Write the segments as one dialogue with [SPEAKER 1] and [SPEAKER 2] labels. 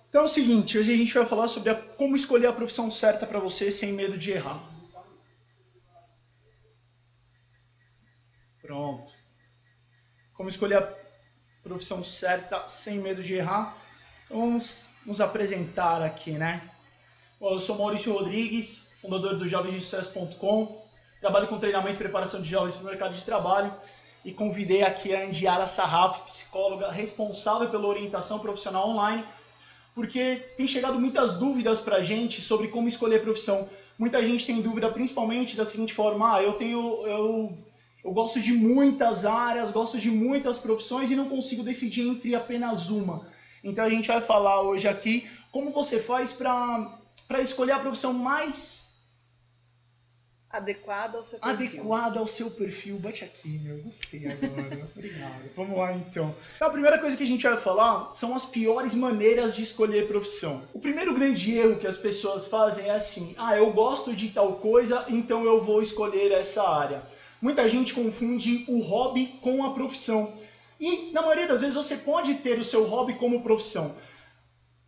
[SPEAKER 1] Então é o seguinte, hoje a gente vai falar sobre como escolher a profissão certa para você sem medo de errar. Pronto. Como escolher a profissão certa sem medo de errar. Então vamos nos apresentar aqui, né? Bom, eu sou Maurício Rodrigues, fundador do jovensdesucesso.com. Trabalho com treinamento e preparação de jovens para o mercado de trabalho e convidei aqui a Indiara Sarraf, psicóloga responsável pela orientação profissional online, porque tem chegado muitas dúvidas para a gente sobre como escolher profissão. Muita gente tem dúvida principalmente da seguinte forma: eu gosto de muitas áreas, gosto de muitas profissões e não consigo decidir entre apenas uma. Então a gente vai falar hoje aqui como você faz para escolher a profissão mais
[SPEAKER 2] adequada ao seu perfil.
[SPEAKER 1] Adequada ao seu perfil. Bate aqui, meu. Gostei agora. Obrigado. Vamos lá, então. A primeira coisa que a gente vai falar são as piores maneiras de escolher profissão. O primeiro grande erro que as pessoas fazem é assim: eu gosto de tal coisa, então eu vou escolher essa área. Muita gente confunde o hobby com a profissão. E, na maioria das vezes, você pode ter o seu hobby como profissão.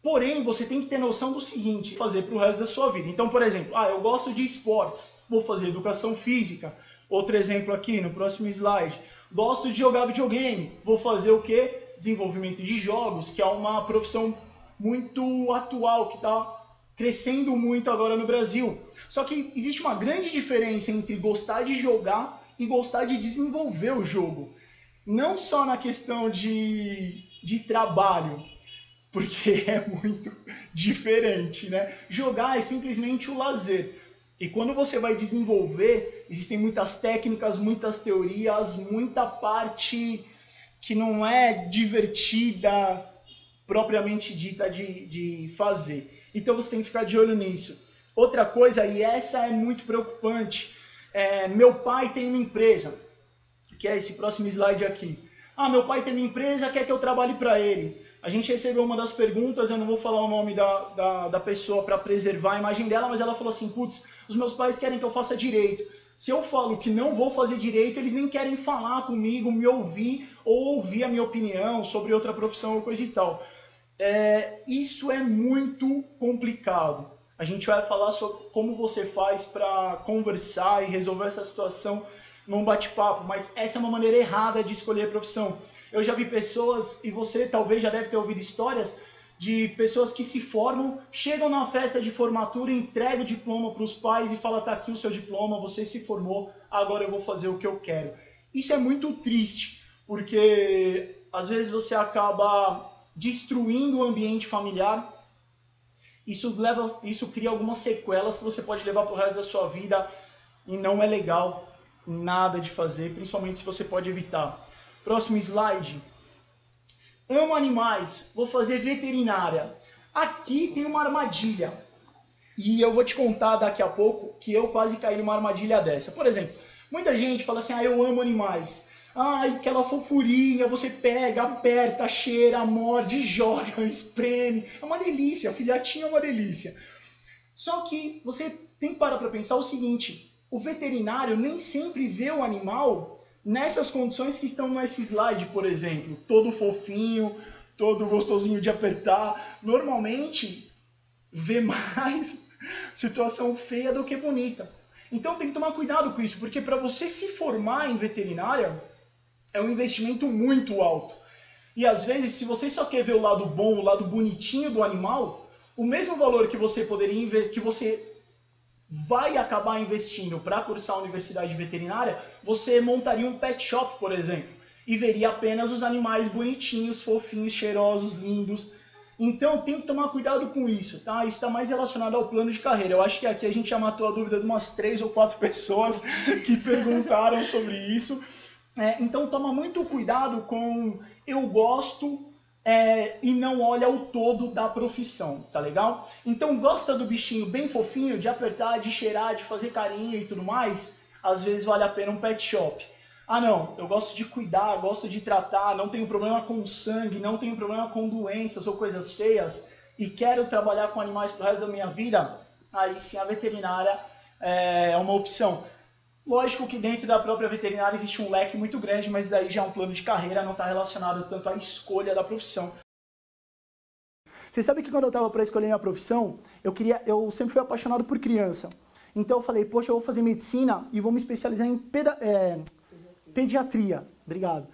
[SPEAKER 1] Porém, você tem que ter noção do seguinte: fazer para o resto da sua vida. Então, por exemplo, eu gosto de esportes, vou fazer educação física. Outro exemplo aqui no próximo slide. Gosto de jogar videogame, vou fazer o quê? Desenvolvimento de jogos, que é uma profissão muito atual, que está crescendo muito agora no Brasil. Só que existe uma grande diferença entre gostar de jogar e gostar de desenvolver o jogo. Não só na questão de trabalho, porque é muito diferente, né? Jogar é simplesmente o lazer. E quando você vai desenvolver, existem muitas técnicas, muitas teorias, muita parte que não é divertida, propriamente dita, de fazer. Então você tem que ficar de olho nisso. Outra coisa, e essa é muito preocupante, meu pai tem uma empresa, que é esse próximo slide aqui. Meu pai tem uma empresa, quer que eu trabalhe para ele. A gente recebeu uma das perguntas, eu não vou falar o nome da pessoa para preservar a imagem dela, mas ela falou assim: putz, os meus pais querem que eu faça direito. Se eu falo que não vou fazer direito, eles nem querem falar comigo, me ouvir ou ouvir a minha opinião sobre outra profissão ou coisa e tal. Isso é muito complicado. A gente vai falar sobre como você faz para conversar e resolver essa situação num bate-papo, mas essa é uma maneira errada de escolher a profissão. Eu já vi pessoas, e você talvez já deve ter ouvido histórias, de pessoas que se formam, chegam na festa de formatura, entregam o diploma para os pais e falam: tá aqui o seu diploma, você se formou, agora eu vou fazer o que eu quero. Isso é muito triste, porque às vezes você acaba destruindo o ambiente familiar. Isso cria algumas sequelas que você pode levar para o resto da sua vida e não é legal nada de fazer, principalmente se você pode evitar. Próximo slide. Amo animais, vou fazer veterinária. Aqui tem uma armadilha. E eu vou te contar daqui a pouco que eu quase caí numa armadilha dessa. Por exemplo, muita gente fala assim: eu amo animais. Aquela fofurinha, você pega, aperta, cheira, morde, joga, espreme. É uma delícia, filhotinho é uma delícia. Só que você tem que parar para pensar o seguinte: o veterinário nem sempre vê o animal nessas condições que estão nesse slide, por exemplo. Todo fofinho, todo gostosinho de apertar. Normalmente, vê mais situação feia do que bonita. Então tem que tomar cuidado com isso, porque para você se formar em veterinária, é um investimento muito alto. E às vezes, se você só quer ver o lado bom, o lado bonitinho do animal, o mesmo valor que você poderia que você vai acabar investindo para cursar a universidade veterinária, você montaria um pet shop, por exemplo, e veria apenas os animais bonitinhos, fofinhos, cheirosos, lindos. Então tem que tomar cuidado com isso, tá? Isso está mais relacionado ao plano de carreira. Eu acho que aqui a gente já matou a dúvida de umas 3 ou 4 pessoas que perguntaram sobre isso. Então toma muito cuidado com eu gosto e não olha o todo da profissão, tá legal? Então gosta do bichinho bem fofinho, de apertar, de cheirar, de fazer carinho e tudo mais, às vezes vale a pena um pet shop. Não, eu gosto de cuidar, gosto de tratar, não tenho problema com sangue, não tenho problema com doenças ou coisas feias e quero trabalhar com animais pro resto da minha vida, aí sim a veterinária é uma opção. Lógico que dentro da própria veterinária existe um leque muito grande, mas daí já é um plano de carreira, não está relacionado tanto à escolha da profissão. Você sabe que quando eu tava para escolher minha profissão, eu sempre fui apaixonado por criança. Então eu falei, poxa, eu vou fazer medicina e vou me especializar em pediatria. Obrigado.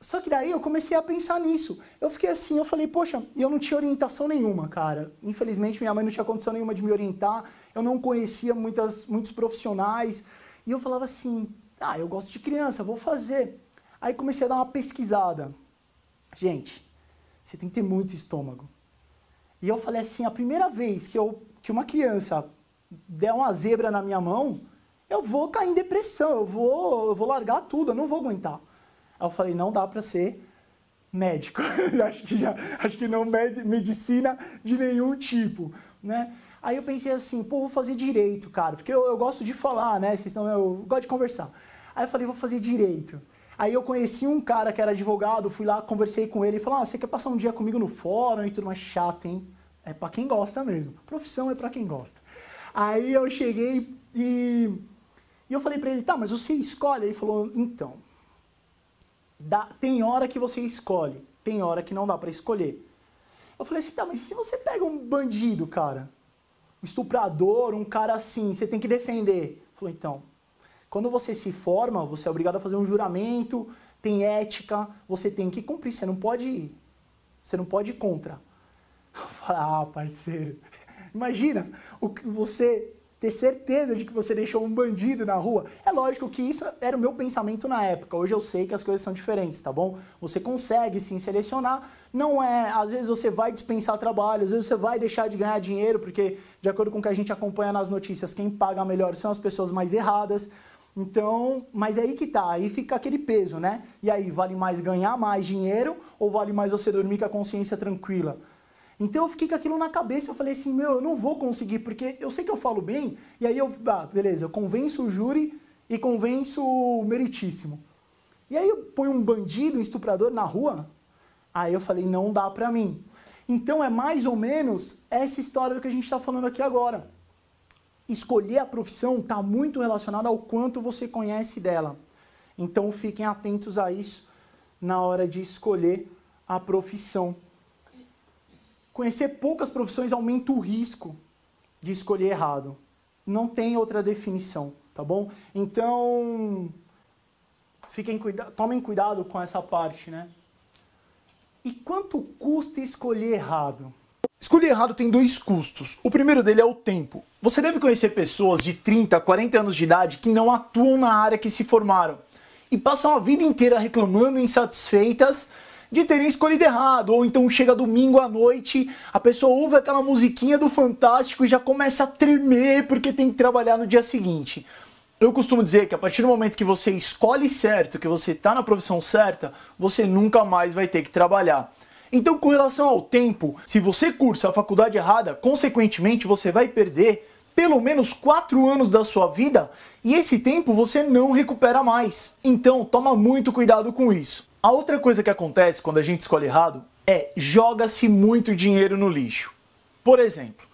[SPEAKER 1] Só que daí eu comecei a pensar nisso. Eu fiquei assim, eu falei, poxa, e eu não tinha orientação nenhuma, cara. Infelizmente, minha mãe não tinha condição nenhuma de me orientar. Eu não conhecia muitos profissionais. E eu falava assim, eu gosto de criança, vou fazer. Aí comecei a dar uma pesquisada. Gente, você tem que ter muito estômago. E eu falei assim, a primeira vez que uma criança der uma zebra na minha mão, eu vou cair em depressão, eu vou largar tudo, eu não vou aguentar. Aí eu falei, não dá pra ser médico. acho que não medicina de nenhum tipo, né? Aí eu pensei assim, pô, vou fazer direito, cara, porque eu gosto de falar, né? Eu gosto de conversar. Aí eu falei, vou fazer direito. Aí eu conheci um cara que era advogado, fui lá, conversei com ele e falou, você quer passar um dia comigo no fórum e tudo mais? Chato, hein? É pra quem gosta mesmo. Profissão é pra quem gosta. Aí eu cheguei e eu falei pra ele, tá, mas você escolhe? Ele falou, então, tem hora que você escolhe, tem hora que não dá pra escolher. Eu falei assim, tá, mas se você pega um bandido, cara, um estuprador, um cara assim, você tem que defender. Ele falou, então, quando você se forma, você é obrigado a fazer um juramento, tem ética, você tem que cumprir, você não pode ir contra. Eu falei, parceiro, imagina você ter certeza de que você deixou um bandido na rua. É lógico que isso era o meu pensamento na época. Hoje eu sei que as coisas são diferentes, tá bom? Você consegue sim selecionar. Não é, às vezes você vai dispensar trabalho, às vezes você vai deixar de ganhar dinheiro, porque de acordo com o que a gente acompanha nas notícias, quem paga melhor são as pessoas mais erradas. Então, mas é aí que tá, aí fica aquele peso, né? E aí, vale mais ganhar mais dinheiro ou vale mais você dormir com a consciência tranquila? Então eu fiquei com aquilo na cabeça, eu falei assim, eu não vou conseguir, porque eu sei que eu falo bem, e aí beleza, eu convenço o júri e convenço o meritíssimo. E aí eu ponho um bandido, um estuprador na rua, aí eu falei, não dá pra mim. Então é mais ou menos essa história do que a gente tá falando aqui agora. Escolher a profissão está muito relacionado ao quanto você conhece dela. Então fiquem atentos a isso na hora de escolher a profissão. Conhecer poucas profissões aumenta o risco de escolher errado. Não tem outra definição, tá bom? Então, tomem cuidado com essa parte, né? E quanto custa escolher errado? Escolher errado tem dois custos. O primeiro dele é o tempo. Você deve conhecer pessoas de 30, 40 anos de idade que não atuam na área que se formaram e passam a vida inteira reclamando, insatisfeitas de terem escolhido errado. Ou então chega domingo à noite, a pessoa ouve aquela musiquinha do Fantástico e já começa a tremer porque tem que trabalhar no dia seguinte. Eu costumo dizer que a partir do momento que você escolhe certo, que você está na profissão certa, você nunca mais vai ter que trabalhar. Então, com relação ao tempo, se você cursa a faculdade errada, consequentemente você vai perder pelo menos 4 anos da sua vida e esse tempo você não recupera mais. Então, toma muito cuidado com isso. A outra coisa que acontece quando a gente escolhe errado é joga-se muito dinheiro no lixo. Por exemplo,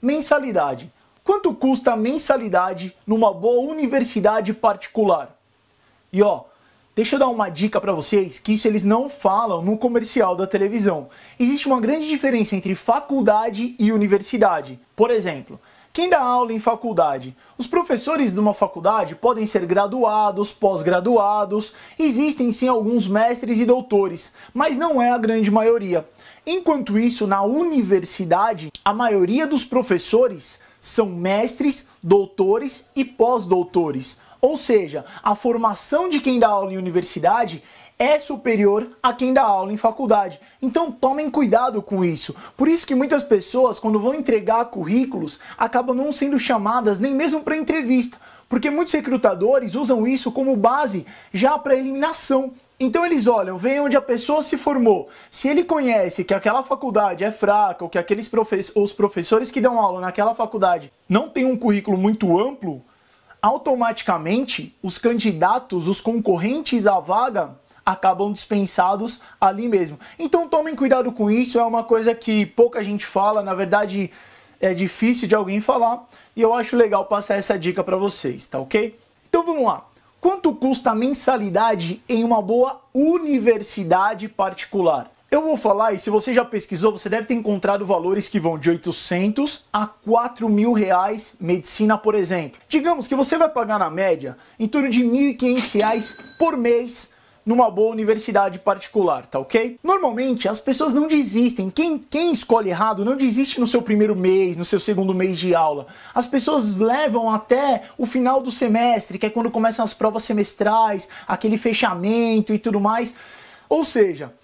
[SPEAKER 1] mensalidade. Quanto custa a mensalidade numa boa universidade particular? E deixa eu dar uma dica para vocês que isso eles não falam no comercial da televisão. Existe uma grande diferença entre faculdade e universidade. Por exemplo, quem dá aula em faculdade? Os professores de uma faculdade podem ser graduados, pós-graduados, existem sim alguns mestres e doutores, mas não é a grande maioria. Enquanto isso, na universidade, a maioria dos professores são mestres, doutores e pós-doutores. Ou seja, a formação de quem dá aula em universidade é superior a quem dá aula em faculdade. Então tomem cuidado com isso. Por isso que muitas pessoas, quando vão entregar currículos, acabam não sendo chamadas nem mesmo para entrevista. Porque muitos recrutadores usam isso como base já para eliminação. Então eles olham, veem onde a pessoa se formou. Se ele conhece que aquela faculdade é fraca, ou que os professores que dão aula naquela faculdade não têm um currículo muito amplo, automaticamente os candidatos, os concorrentes à vaga, acabam dispensados ali mesmo. Então tomem cuidado com isso, é uma coisa que pouca gente fala, na verdade é difícil de alguém falar, e eu acho legal passar essa dica para vocês, tá ok? Então vamos lá. Quanto custa a mensalidade em uma boa universidade particular? Eu vou falar, e se você já pesquisou, você deve ter encontrado valores que vão de 800 a 4.000 reais medicina, por exemplo. Digamos que você vai pagar na média em torno de 1.500 reais por mês numa boa universidade particular, tá ok? Normalmente as pessoas não desistem, quem escolhe errado não desiste no seu primeiro mês, no seu segundo mês de aula. As pessoas levam até o final do semestre, que é quando começam as provas semestrais, aquele fechamento e tudo mais. Ou seja,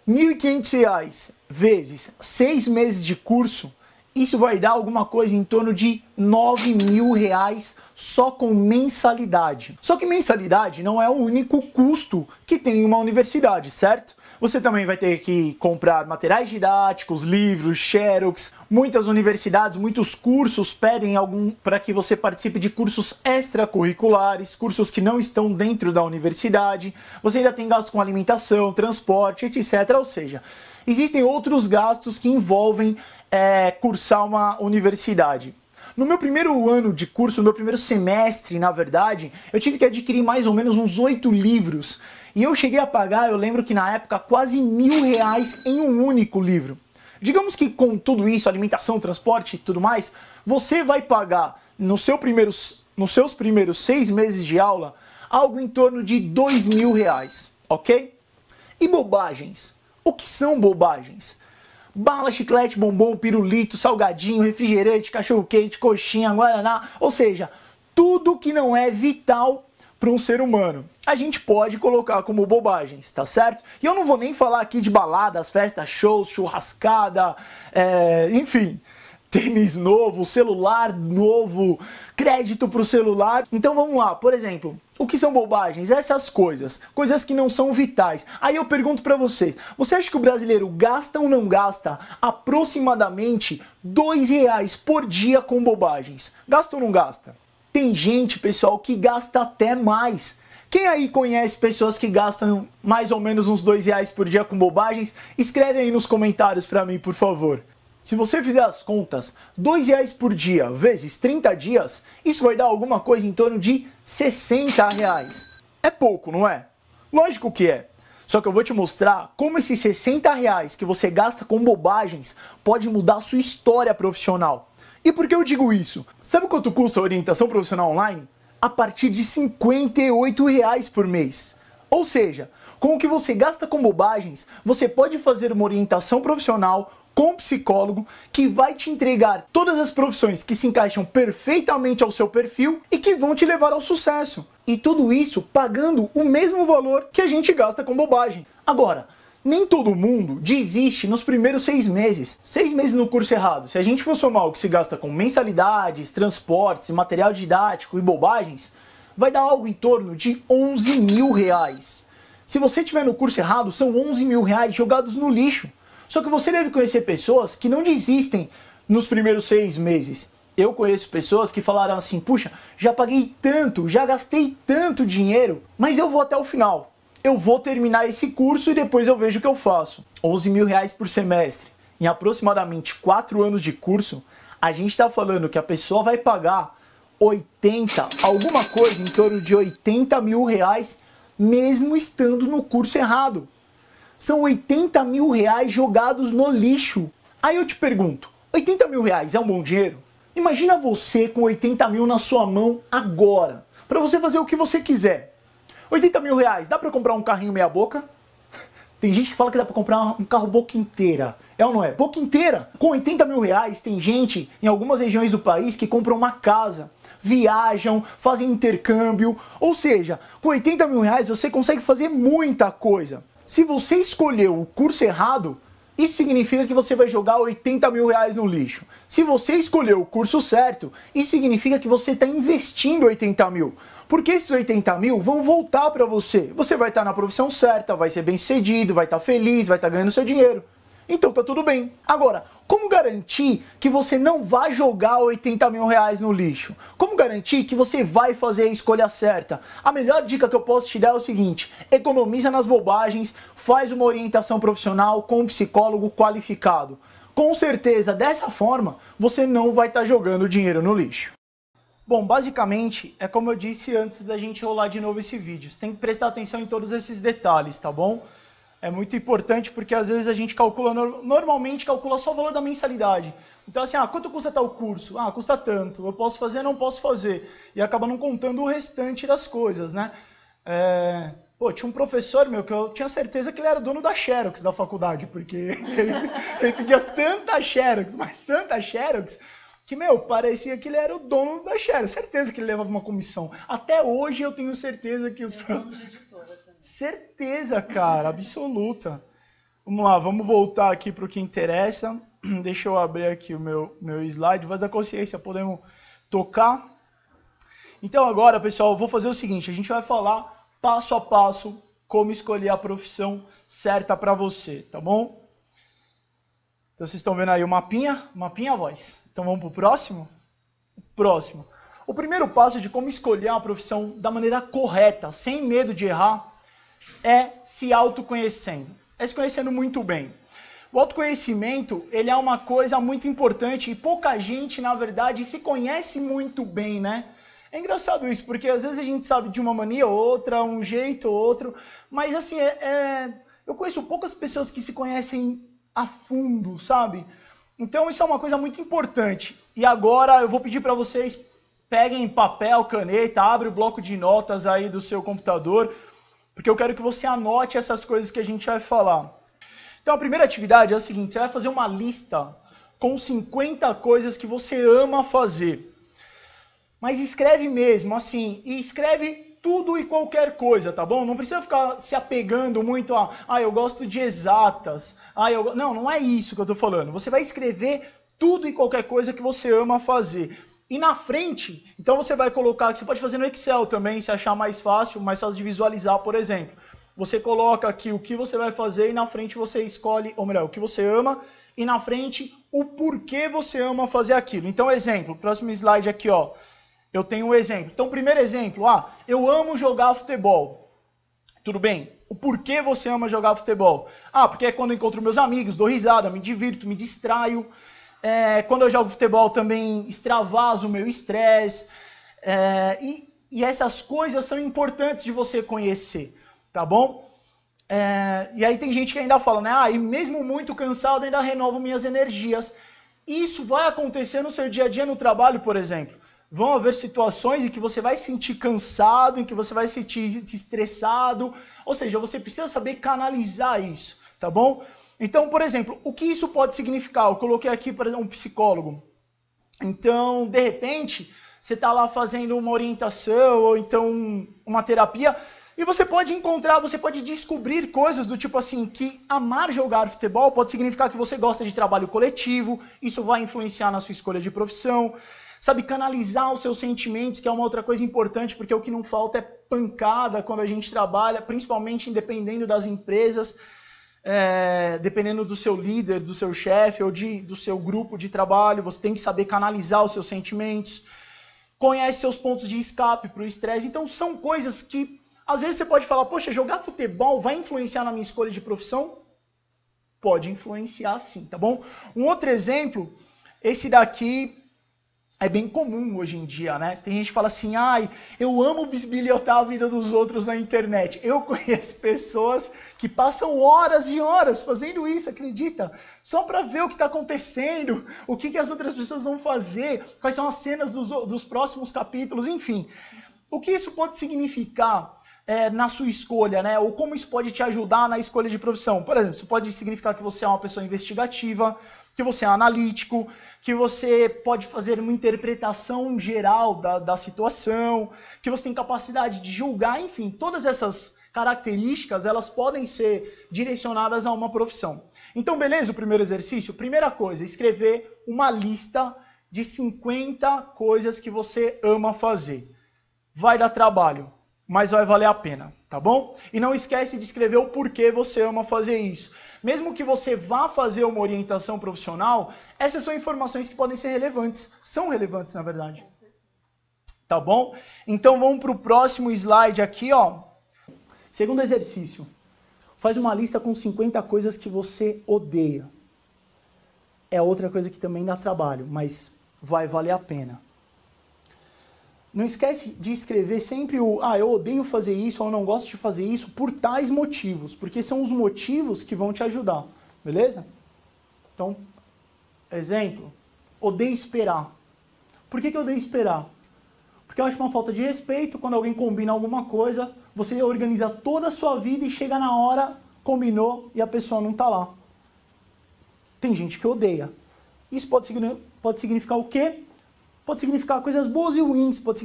[SPEAKER 1] R$1.500 vezes 6 meses de curso, isso vai dar alguma coisa em torno de R$9.000 só com mensalidade. Só que mensalidade não é o único custo que tem uma universidade, certo? Você também vai ter que comprar materiais didáticos, livros, xerox. Muitas universidades, muitos cursos pedem para que você participe de cursos extracurriculares, cursos que não estão dentro da universidade. Você ainda tem gastos com alimentação, transporte, etc. Ou seja, existem outros gastos que envolvem cursar uma universidade. No meu primeiro ano de curso, no meu primeiro semestre, na verdade, eu tive que adquirir mais ou menos uns 8 livros. E eu cheguei a pagar, eu lembro que na época, quase R$1.000 em um único livro. Digamos que com tudo isso, alimentação, transporte e tudo mais, você vai pagar nos seus primeiros 6 meses de aula algo em torno de R$2.000, ok? E bobagens? O que são bobagens? Bala, chiclete, bombom, pirulito, salgadinho, refrigerante, cachorro-quente, coxinha, guaraná, ou seja, tudo que não é vital para um ser humano, a gente pode colocar como bobagens, tá certo? E eu não vou nem falar aqui de baladas, festas, shows, churrascada, enfim, tênis novo, celular novo, crédito para o celular. Então vamos lá, por exemplo, o que são bobagens? Essas coisas que não são vitais. Aí eu pergunto para vocês, você acha que o brasileiro gasta ou não gasta aproximadamente R$2 por dia com bobagens? Gasta ou não gasta? Tem gente, pessoal, que gasta até mais. Quem aí conhece pessoas que gastam mais ou menos uns R$2 por dia com bobagens? Escreve aí nos comentários para mim, por favor. Se você fizer as contas, R$2 por dia vezes 30 dias, isso vai dar alguma coisa em torno de R$60. É pouco, não é? Lógico que é. Só que eu vou te mostrar como esses R$60 que você gasta com bobagens pode mudar a sua história profissional. E por que eu digo isso? Sabe quanto custa a orientação profissional online? A partir de R$58 por mês. Ou seja, com o que você gasta com bobagens, você pode fazer uma orientação profissional com um psicólogo que vai te entregar todas as profissões que se encaixam perfeitamente ao seu perfil e que vão te levar ao sucesso. E tudo isso pagando o mesmo valor que a gente gasta com bobagem. Agora, nem todo mundo desiste nos primeiros 6 meses. 6 meses no curso errado. Se a gente for somar o que se gasta com mensalidades, transportes, material didático e bobagens, vai dar algo em torno de R$11.000. Se você estiver no curso errado, são R$11.000 jogados no lixo. Só que você deve conhecer pessoas que não desistem nos primeiros 6 meses. Eu conheço pessoas que falaram assim, puxa, já paguei tanto, já gastei tanto dinheiro, mas eu vou até o final. Eu vou terminar esse curso e depois eu vejo o que eu faço. R$11.000 por semestre. Em aproximadamente 4 anos de curso, a gente está falando que a pessoa vai pagar alguma coisa em torno de R$80.000, mesmo estando no curso errado. São R$80.000 jogados no lixo. Aí eu te pergunto, R$80.000 é um bom dinheiro? Imagina você com 80 mil na sua mão agora, para você fazer o que você quiser. 80 mil reais, dá para comprar um carrinho meia boca? Tem gente que fala que dá para comprar um carro boca inteira. É ou não é? Boca inteira. Com 80 mil reais, tem gente em algumas regiões do país que compram uma casa, viajam, fazem intercâmbio. Ou seja, com 80 mil reais você consegue fazer muita coisa. Se você escolheu o curso errado, isso significa que você vai jogar 80 mil reais no lixo. Se você escolheu o curso certo, isso significa que você está investindo 80 mil. Porque esses 80 mil vão voltar para você. Você vai estar na profissão certa, vai ser bem sucedido, vai estar feliz, vai estar ganhando seu dinheiro. Então tá tudo bem. Agora, como garantir que você não vai jogar 80 mil reais no lixo? Como garantir que você vai fazer a escolha certa? A melhor dica que eu posso te dar é o seguinte: economiza nas bobagens, faz uma orientação profissional com um psicólogo qualificado. Com certeza, dessa forma, você não vai estar jogando dinheiro no lixo. Bom, basicamente, é como eu disse antes da gente rolar de novo esse vídeo. Você tem que prestar atenção em todos esses detalhes, tá bom? É muito importante porque às vezes a gente calcula, normalmente calcula só o valor da mensalidade. Então assim, quanto custa tal curso? Custa tanto, eu posso fazer, não posso fazer. E acaba não contando o restante das coisas, né? Tinha um professor meu que eu tinha certeza que ele era dono da Xerox da faculdade, porque ele pedia tanta Xerox, mas tanta Xerox, que, parecia que ele era o dono da Xerox. Certeza que ele levava uma comissão. Até hoje eu tenho certeza que os...
[SPEAKER 2] dono de editora também.
[SPEAKER 1] Certeza, cara, absoluta. Vamos lá, vamos voltar aqui para o que interessa. Deixa eu abrir aqui o meu slide. Voz da consciência, podemos tocar. Então agora, pessoal, eu vou fazer o seguinte. A gente vai falar passo a passo como escolher a profissão certa para você, tá bom? Então vocês estão vendo aí o mapinha? Mapinha, voz. Então vamos para o próximo? Próximo. O primeiro passo de como escolher uma profissão da maneira correta, sem medo de errar, é se autoconhecendo. É se conhecendo muito bem. O autoconhecimento, ele é uma coisa muito importante e pouca gente, na verdade, se conhece muito bem, né? É engraçado isso, porque às vezes a gente sabe de uma mania ou outra, um jeito ou outro, mas assim, eu conheço poucas pessoas que se conhecem a fundo, sabe? Então isso é uma coisa muito importante. E agora eu vou pedir para vocês, peguem papel, caneta, abre o bloco de notas aí do seu computador, porque eu quero que você anote essas coisas que a gente vai falar. Então a primeira atividade é a seguinte, você vai fazer uma lista com 50 coisas que você ama fazer. Mas escreve mesmo, assim, e escreve tudo e qualquer coisa, tá bom? Não precisa ficar se apegando muito a, eu gosto de exatas, não é isso que eu tô falando. Você vai escrever tudo e qualquer coisa que você ama fazer. E na frente, então você vai colocar, você pode fazer no Excel também, se achar mais fácil de visualizar, por exemplo. Você coloca aqui o que você vai fazer e na frente você escolhe, ou melhor, o que você ama, e na frente o porquê você ama fazer aquilo. Então, exemplo, próximo slide aqui, ó. Eu tenho um exemplo. Então, primeiro exemplo, eu amo jogar futebol. Tudo bem? O porquê você ama jogar futebol? Porque é quando eu encontro meus amigos, dou risada, me divirto, me distraio. Quando eu jogo futebol também extravaso o meu estresse. E essas coisas são importantes de você conhecer, tá bom? E aí tem gente que ainda fala, né? E mesmo muito cansado ainda renovo minhas energias. Isso vai acontecer no seu dia a dia no trabalho, por exemplo. Vão haver situações em que você vai se sentir cansado, em que você vai se sentir estressado. Ou seja, você precisa saber canalizar isso, tá bom? Então, por exemplo, o que isso pode significar? Eu coloquei aqui para um psicólogo. Então, de repente, você está lá fazendo uma orientação ou então uma terapia e você pode encontrar, você pode descobrir coisas do tipo assim, que amar jogar futebol pode significar que você gosta de trabalho coletivo, isso vai influenciar na sua escolha de profissão. Sabe, canalizar os seus sentimentos, que é uma outra coisa importante, porque o que não falta é pancada quando a gente trabalha, principalmente dependendo das empresas, dependendo do seu líder, do seu chefe ou do seu grupo de trabalho, você tem que saber canalizar os seus sentimentos, conhece seus pontos de escape para o estresse. Então são coisas que, às vezes você pode falar, poxa, jogar futebol vai influenciar na minha escolha de profissão? Pode influenciar sim, tá bom? Um outro exemplo, esse daqui... é bem comum hoje em dia, né? Tem gente que fala assim, eu amo bisbilhotar a vida dos outros na internet. Eu conheço pessoas que passam horas e horas fazendo isso, acredita? Só para ver o que está acontecendo, o que as outras pessoas vão fazer, quais são as cenas dos próximos capítulos, enfim. O que isso pode significar na sua escolha, né? Ou como isso pode te ajudar na escolha de profissão? Por exemplo, isso pode significar que você é uma pessoa investigativa, que você é analítico, que você pode fazer uma interpretação geral da situação, que você tem capacidade de julgar, enfim, todas essas características, elas podem ser direcionadas a uma profissão. Então, beleza, o primeiro exercício? Primeira coisa, escrever uma lista de 50 coisas que você ama fazer. Vai dar trabalho, mas vai valer a pena, tá bom? E não esquece de escrever o porquê você ama fazer isso. Mesmo que você vá fazer uma orientação profissional, essas são informações que podem ser relevantes. São relevantes, na verdade. Tá bom? Então vamos para o próximo slide aqui, ó. Segundo exercício. Faz uma lista com 50 coisas que você odeia. É outra coisa que também dá trabalho, mas vai valer a pena. Não esquece de escrever sempre eu odeio fazer isso, ou eu não gosto de fazer isso por tais motivos, porque são os motivos que vão te ajudar, beleza? Então, exemplo, odeio esperar. Por que eu odeio esperar? Porque eu acho uma falta de respeito quando alguém combina alguma coisa, você organiza toda a sua vida e chega na hora, combinou e a pessoa não tá lá. Tem gente que odeia. Isso pode significar o quê? Pode significar coisas boas e ruins, pode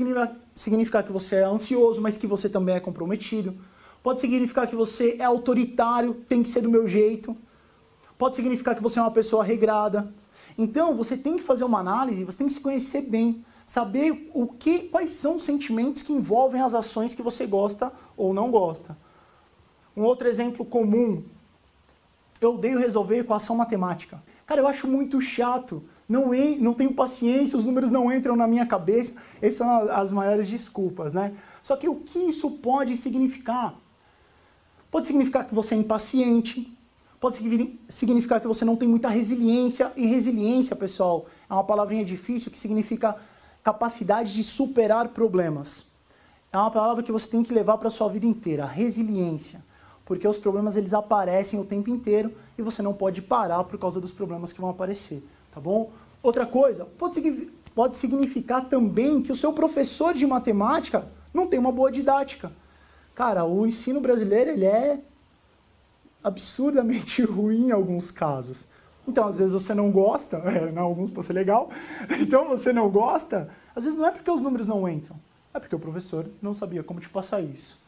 [SPEAKER 1] significar que você é ansioso, mas que você também é comprometido. Pode significar que você é autoritário, tem que ser do meu jeito. Pode significar que você é uma pessoa regrada. Então, você tem que fazer uma análise, você tem que se conhecer bem, saber quais são os sentimentos que envolvem as ações que você gosta ou não gosta. Um outro exemplo comum, eu odeio resolver equação matemática. Cara, eu acho muito chato. Não tenho paciência, os números não entram na minha cabeça. Essas são as maiores desculpas, né? Só que o que isso pode significar? Pode significar que você é impaciente, pode significar que você não tem muita resiliência. E resiliência, pessoal, é uma palavrinha difícil que significa capacidade de superar problemas. É uma palavra que você tem que levar para a sua vida inteira, resiliência. Porque os problemas eles aparecem o tempo inteiro e você não pode parar por causa dos problemas que vão aparecer. Tá bom? Outra coisa, pode significar também que o seu professor de matemática não tem uma boa didática. Cara, o ensino brasileiro ele é absurdamente ruim em alguns casos. Então, às vezes você não gosta, em alguns pode ser legal, então você não gosta, às vezes não é porque os números não entram, é porque o professor não sabia como te passar isso.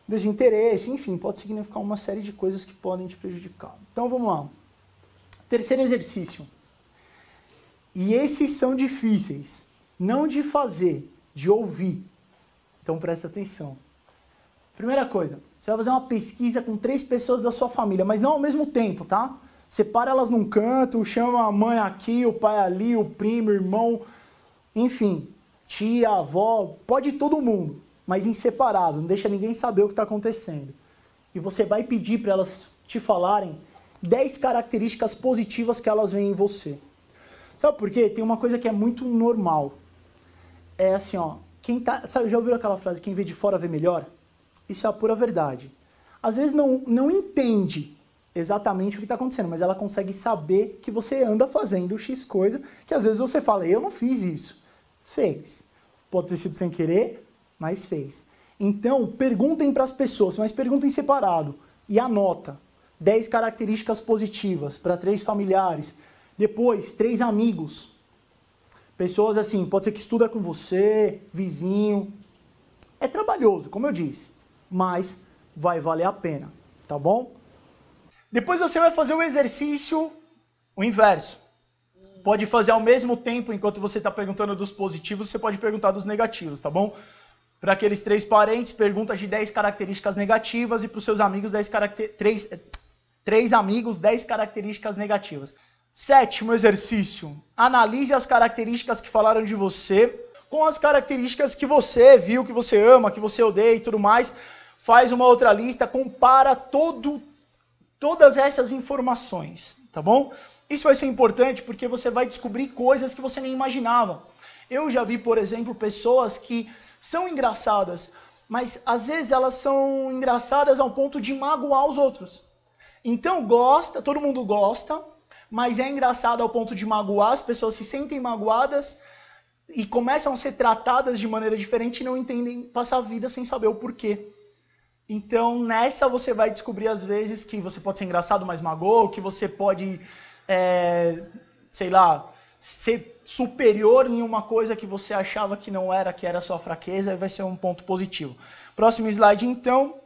[SPEAKER 1] Desinteresse, enfim, pode significar uma série de coisas que podem te prejudicar. Então, vamos lá. Terceiro exercício. E esses são difíceis, não de fazer, de ouvir. Então presta atenção. Primeira coisa, você vai fazer uma pesquisa com 3 pessoas da sua família, mas não ao mesmo tempo, tá? Separa elas num canto, chama a mãe aqui, o pai ali, o primo, o irmão, enfim, tia, avó, pode todo mundo, mas em separado, não deixa ninguém saber o que está acontecendo. E você vai pedir para elas te falarem 10 características positivas que elas veem em você. Sabe por quê? Tem uma coisa que é muito normal. É assim, ó, sabe, já ouviram aquela frase, quem vê de fora vê melhor? Isso é a pura verdade. Às vezes não entende exatamente o que está acontecendo, mas ela consegue saber que você anda fazendo X coisa, que às vezes você fala, eu não fiz isso. Fez. Pode ter sido sem querer, mas fez. Então, perguntem para as pessoas, mas perguntem separado. E anota 10 características positivas para 3 familiares. Depois, 3 amigos. Pessoas assim, pode ser que estuda com você, vizinho. É trabalhoso, como eu disse, mas vai valer a pena, tá bom? Depois você vai fazer o exercício, o inverso. Pode fazer ao mesmo tempo, enquanto você está perguntando dos positivos, você pode perguntar dos negativos, tá bom? Para aqueles 3 parentes, pergunta de 10 características negativas e para os seus amigos, 3 amigos, 10 características negativas. 7º exercício, analise as características que falaram de você com as características que você viu, que você ama, que você odeia e tudo mais. Faz uma outra lista, compara todas essas informações, tá bom? Isso vai ser importante porque você vai descobrir coisas que você nem imaginava. Eu já vi, por exemplo, pessoas que são engraçadas, mas às vezes elas são engraçadas ao ponto de magoar os outros. Então todo mundo gosta, mas é engraçado ao ponto de magoar, as pessoas se sentem magoadas e começam a ser tratadas de maneira diferente e não entendem passar a vida sem saber o porquê. Então nessa você vai descobrir às vezes que você pode ser engraçado, mas magoou, que você pode, sei lá, ser superior em uma coisa que você achava que não era, que era sua fraqueza, e vai ser um ponto positivo. Próximo slide então.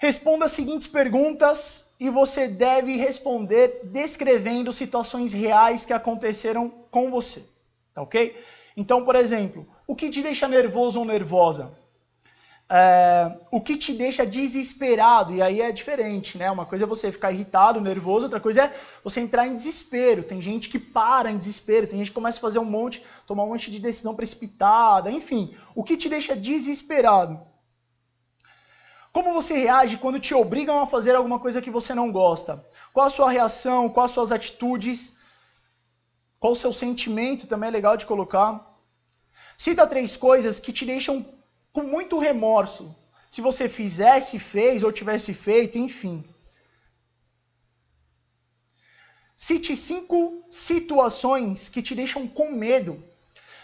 [SPEAKER 1] Responda as seguintes perguntas e você deve responder descrevendo situações reais que aconteceram com você, tá ok? Então, por exemplo, o que te deixa nervoso ou nervosa? O que te deixa desesperado? E aí é diferente, né? Uma coisa é você ficar irritado, nervoso, outra coisa é você entrar em desespero. Tem gente que para em desespero, tem gente que começa a fazer tomar um monte de decisão precipitada, enfim. O que te deixa desesperado? Como você reage quando te obrigam a fazer alguma coisa que você não gosta? Qual a sua reação? Quais as suas atitudes? Qual o seu sentimento? Também é legal de colocar. Cita 3 coisas que te deixam com muito remorso. Se você fizesse, fez ou tivesse feito, enfim. Cite 5 situações que te deixam com medo.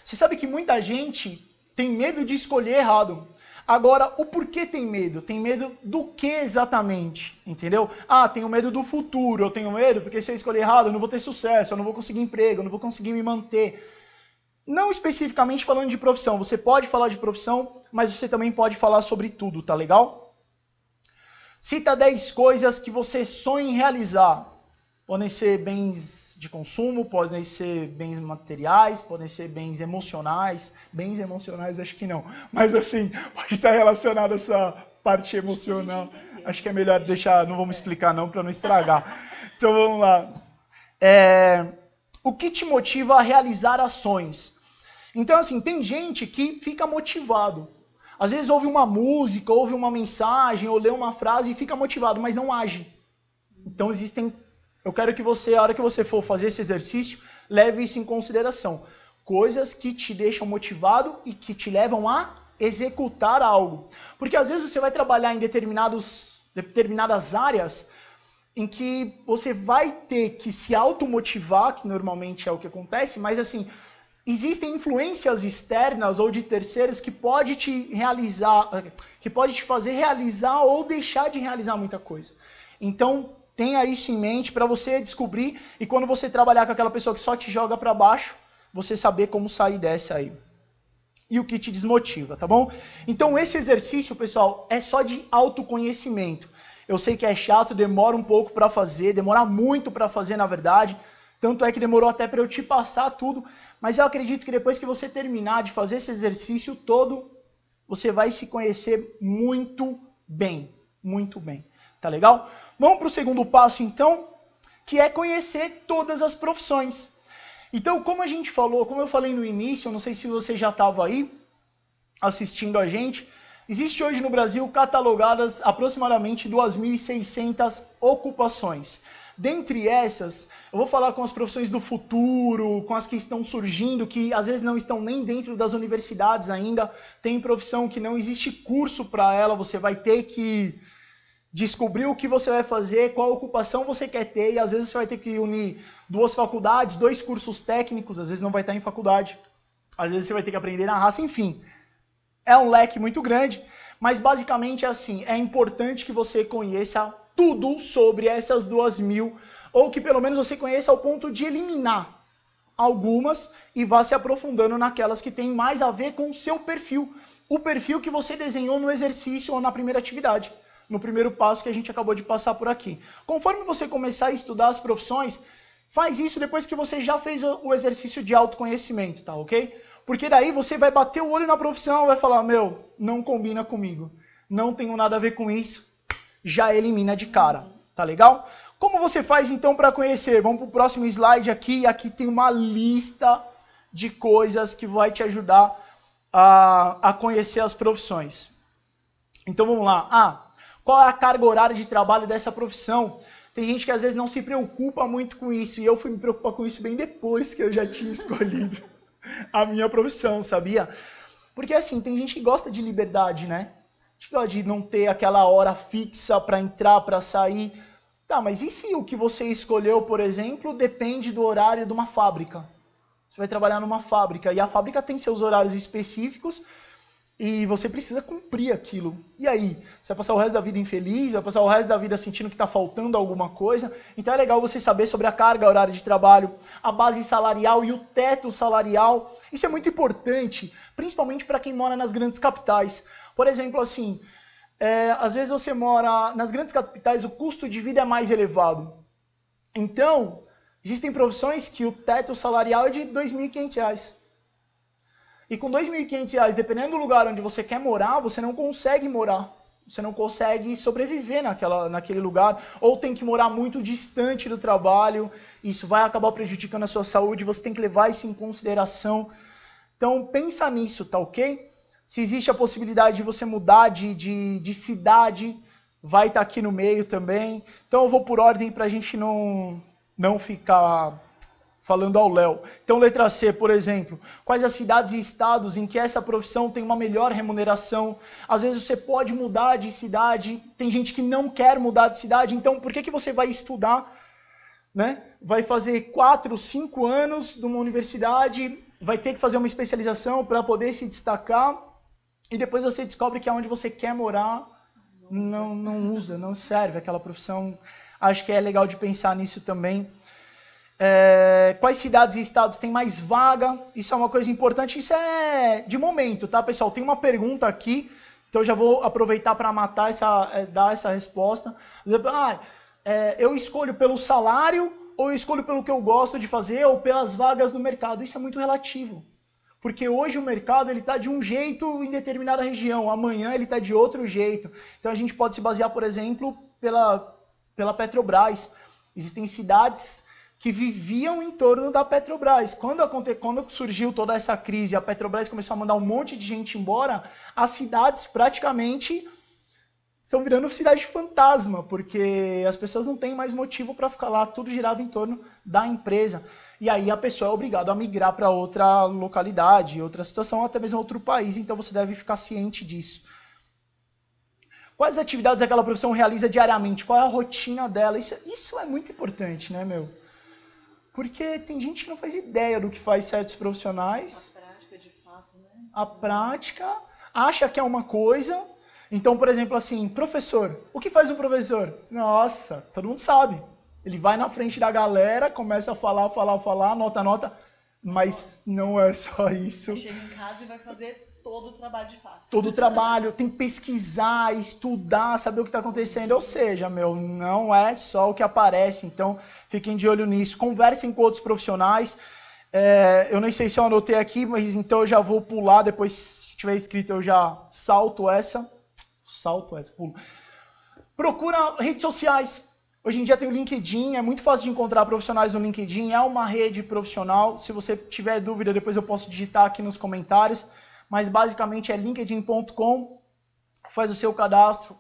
[SPEAKER 1] Você sabe que muita gente tem medo de escolher errado. Agora, o porquê tem medo? Tem medo do que exatamente? Entendeu? Tenho medo do futuro, eu tenho medo porque se eu escolher errado eu não vou ter sucesso, eu não vou conseguir emprego, eu não vou conseguir me manter. Não especificamente falando de profissão, você pode falar de profissão, mas você também pode falar sobre tudo, tá legal? Cita 10 coisas que você sonha em realizar. Podem ser bens de consumo, podem ser bens materiais, podem ser bens emocionais. Bens emocionais acho que não, mas assim, pode estar relacionado a essa parte emocional. Acho que é melhor deixar, não vamos explicar não, para não estragar. Então vamos lá. O que te motiva a realizar ações? Então assim, tem gente que fica motivado. Às vezes ouve uma música, ouve uma mensagem, ou lê uma frase e fica motivado, mas não age. Então eu quero que você, a hora que você for fazer esse exercício, leve isso em consideração. Coisas que te deixam motivado e que te levam a executar algo. Porque às vezes você vai trabalhar em determinadas áreas em que você vai ter que se automotivar, que normalmente é o que acontece, mas assim, existem influências externas ou de terceiros que pode te fazer realizar ou deixar de realizar muita coisa. Então, tenha isso em mente para você descobrir e quando você trabalhar com aquela pessoa que só te joga para baixo, você saber como sair dessa aí. E o que te desmotiva, tá bom? Então esse exercício, pessoal, é só de autoconhecimento. Eu sei que é chato, demora um pouco para fazer, demora muito para fazer, na verdade. Tanto é que demorou até para eu te passar tudo. Mas eu acredito que depois que você terminar de fazer esse exercício todo, você vai se conhecer muito bem. Muito bem. Tá legal? Vamos para o segundo passo, então, que é conhecer todas as profissões. Então, como eu falei no início, eu não sei se você já estava aí assistindo a gente, existe hoje no Brasil catalogadas aproximadamente 2.600 ocupações. Dentre essas, eu vou falar com as profissões do futuro, com as que estão surgindo, que às vezes não estão nem dentro das universidades ainda. Tem profissão que não existe curso para ela, você vai ter que descobrir o que você vai fazer, qual ocupação você quer ter, e às vezes você vai ter que unir 2 faculdades, 2 cursos técnicos, às vezes não vai estar em faculdade, às vezes você vai ter que aprender na raça, enfim. É um leque muito grande, mas basicamente é assim, é importante que você conheça tudo sobre essas 2.000, ou que pelo menos você conheça ao ponto de eliminar algumas e vá se aprofundando naquelas que têm mais a ver com o seu perfil, o perfil que você desenhou no exercício ou na primeira atividade. No primeiro passo que a gente acabou de passar por aqui. Conforme você começar a estudar as profissões, faz isso depois que você já fez o exercício de autoconhecimento, tá ok? Porque daí você vai bater o olho na profissão e vai falar, não combina comigo, não tenho nada a ver com isso, já elimina de cara, tá legal? Como você faz então para conhecer? Vamos para o próximo slide aqui, aqui tem uma lista de coisas que vai te ajudar a conhecer as profissões. Então vamos lá. Qual é a carga horária de trabalho dessa profissão? Tem gente que às vezes não se preocupa muito com isso, e eu fui me preocupar com isso bem depois que eu já tinha escolhido a minha profissão, sabia? Porque assim, tem gente que gosta de liberdade, né? A gente gosta de não ter aquela hora fixa para entrar, para sair. Tá, mas e se o que você escolheu, por exemplo, depende do horário de uma fábrica? Você vai trabalhar numa fábrica, e a fábrica tem seus horários específicos, e você precisa cumprir aquilo. E aí? Você vai passar o resto da vida infeliz? Vai passar o resto da vida sentindo que está faltando alguma coisa? Então é legal você saber sobre a carga horária de trabalho, a base salarial e o teto salarial. Isso é muito importante, principalmente para quem mora nas grandes capitais. Por exemplo, assim, às vezes você mora nas grandes capitais, o custo de vida é mais elevado. Então, existem profissões que o teto salarial é de R$ 2.500. E com R$ 2.500, dependendo do lugar onde você quer morar, você não consegue morar. Você não consegue sobreviver naquele lugar. Ou tem que morar muito distante do trabalho. Isso vai acabar prejudicando a sua saúde. Você tem que levar isso em consideração. Então, pensa nisso, tá ok? Se existe a possibilidade de você mudar de cidade, vai estar aqui no meio também. Então, eu vou por ordem para a gente não ficar falando ao léu. Então, letra C, por exemplo. Quais as cidades e estados em que essa profissão tem uma melhor remuneração? Às vezes você pode mudar de cidade, tem gente que não quer mudar de cidade, então por que você vai estudar, né? Vai fazer 4, 5 anos numa universidade, vai ter que fazer uma especialização para poder se destacar, e depois você descobre que aonde você quer morar não serve aquela profissão. Acho que é legal de pensar nisso também. Quais cidades e estados têm mais vaga? Isso é uma coisa importante, isso é de momento, tá, pessoal? Tem uma pergunta aqui, então eu já vou aproveitar para dar essa resposta. Eu escolho pelo salário, ou eu escolho pelo que eu gosto de fazer, ou pelas vagas no mercado. Isso é muito relativo. Porque hoje o mercado está de um jeito em determinada região, amanhã ele está de outro jeito. Então a gente pode se basear, por exemplo, pela Petrobras. Existem cidades que viviam em torno da Petrobras. Quando surgiu toda essa crise, a Petrobras começou a mandar um monte de gente embora, as cidades praticamente estão virando cidade fantasma, porque as pessoas não têm mais motivo para ficar lá, tudo girava em torno da empresa. E aí a pessoa é obrigada a migrar para outra localidade, outra situação, até mesmo outro país, então você deve ficar ciente disso. Quais atividades aquela profissão realiza diariamente? Qual é a rotina dela? Isso é muito importante, né, meu? Porque tem gente que não faz ideia do que faz certos profissionais.
[SPEAKER 2] A prática, de fato, né?
[SPEAKER 1] A prática, acha que é uma coisa. Então, por exemplo, assim, professor. O que faz um professor? Nossa, todo mundo sabe. Ele vai na frente da galera, começa a falar, anota, mas não é só isso.
[SPEAKER 2] Chega em casa e vai fazer todo o trabalho de fato.
[SPEAKER 1] Todo o trabalho, tem que pesquisar, estudar, saber o que está acontecendo. Ou seja, não é só o que aparece. Então, fiquem de olho nisso. Conversem com outros profissionais. Eu nem sei se eu anotei aqui, mas então eu já vou pular. Depois, se tiver escrito, eu já salto essa. Pulo. Procura redes sociais. Hoje em dia tem o LinkedIn, é muito fácil de encontrar profissionais no LinkedIn. É uma rede profissional. Se você tiver dúvida, depois eu posso digitar aqui nos comentários. Mas basicamente é linkedin.com, faz o seu cadastro,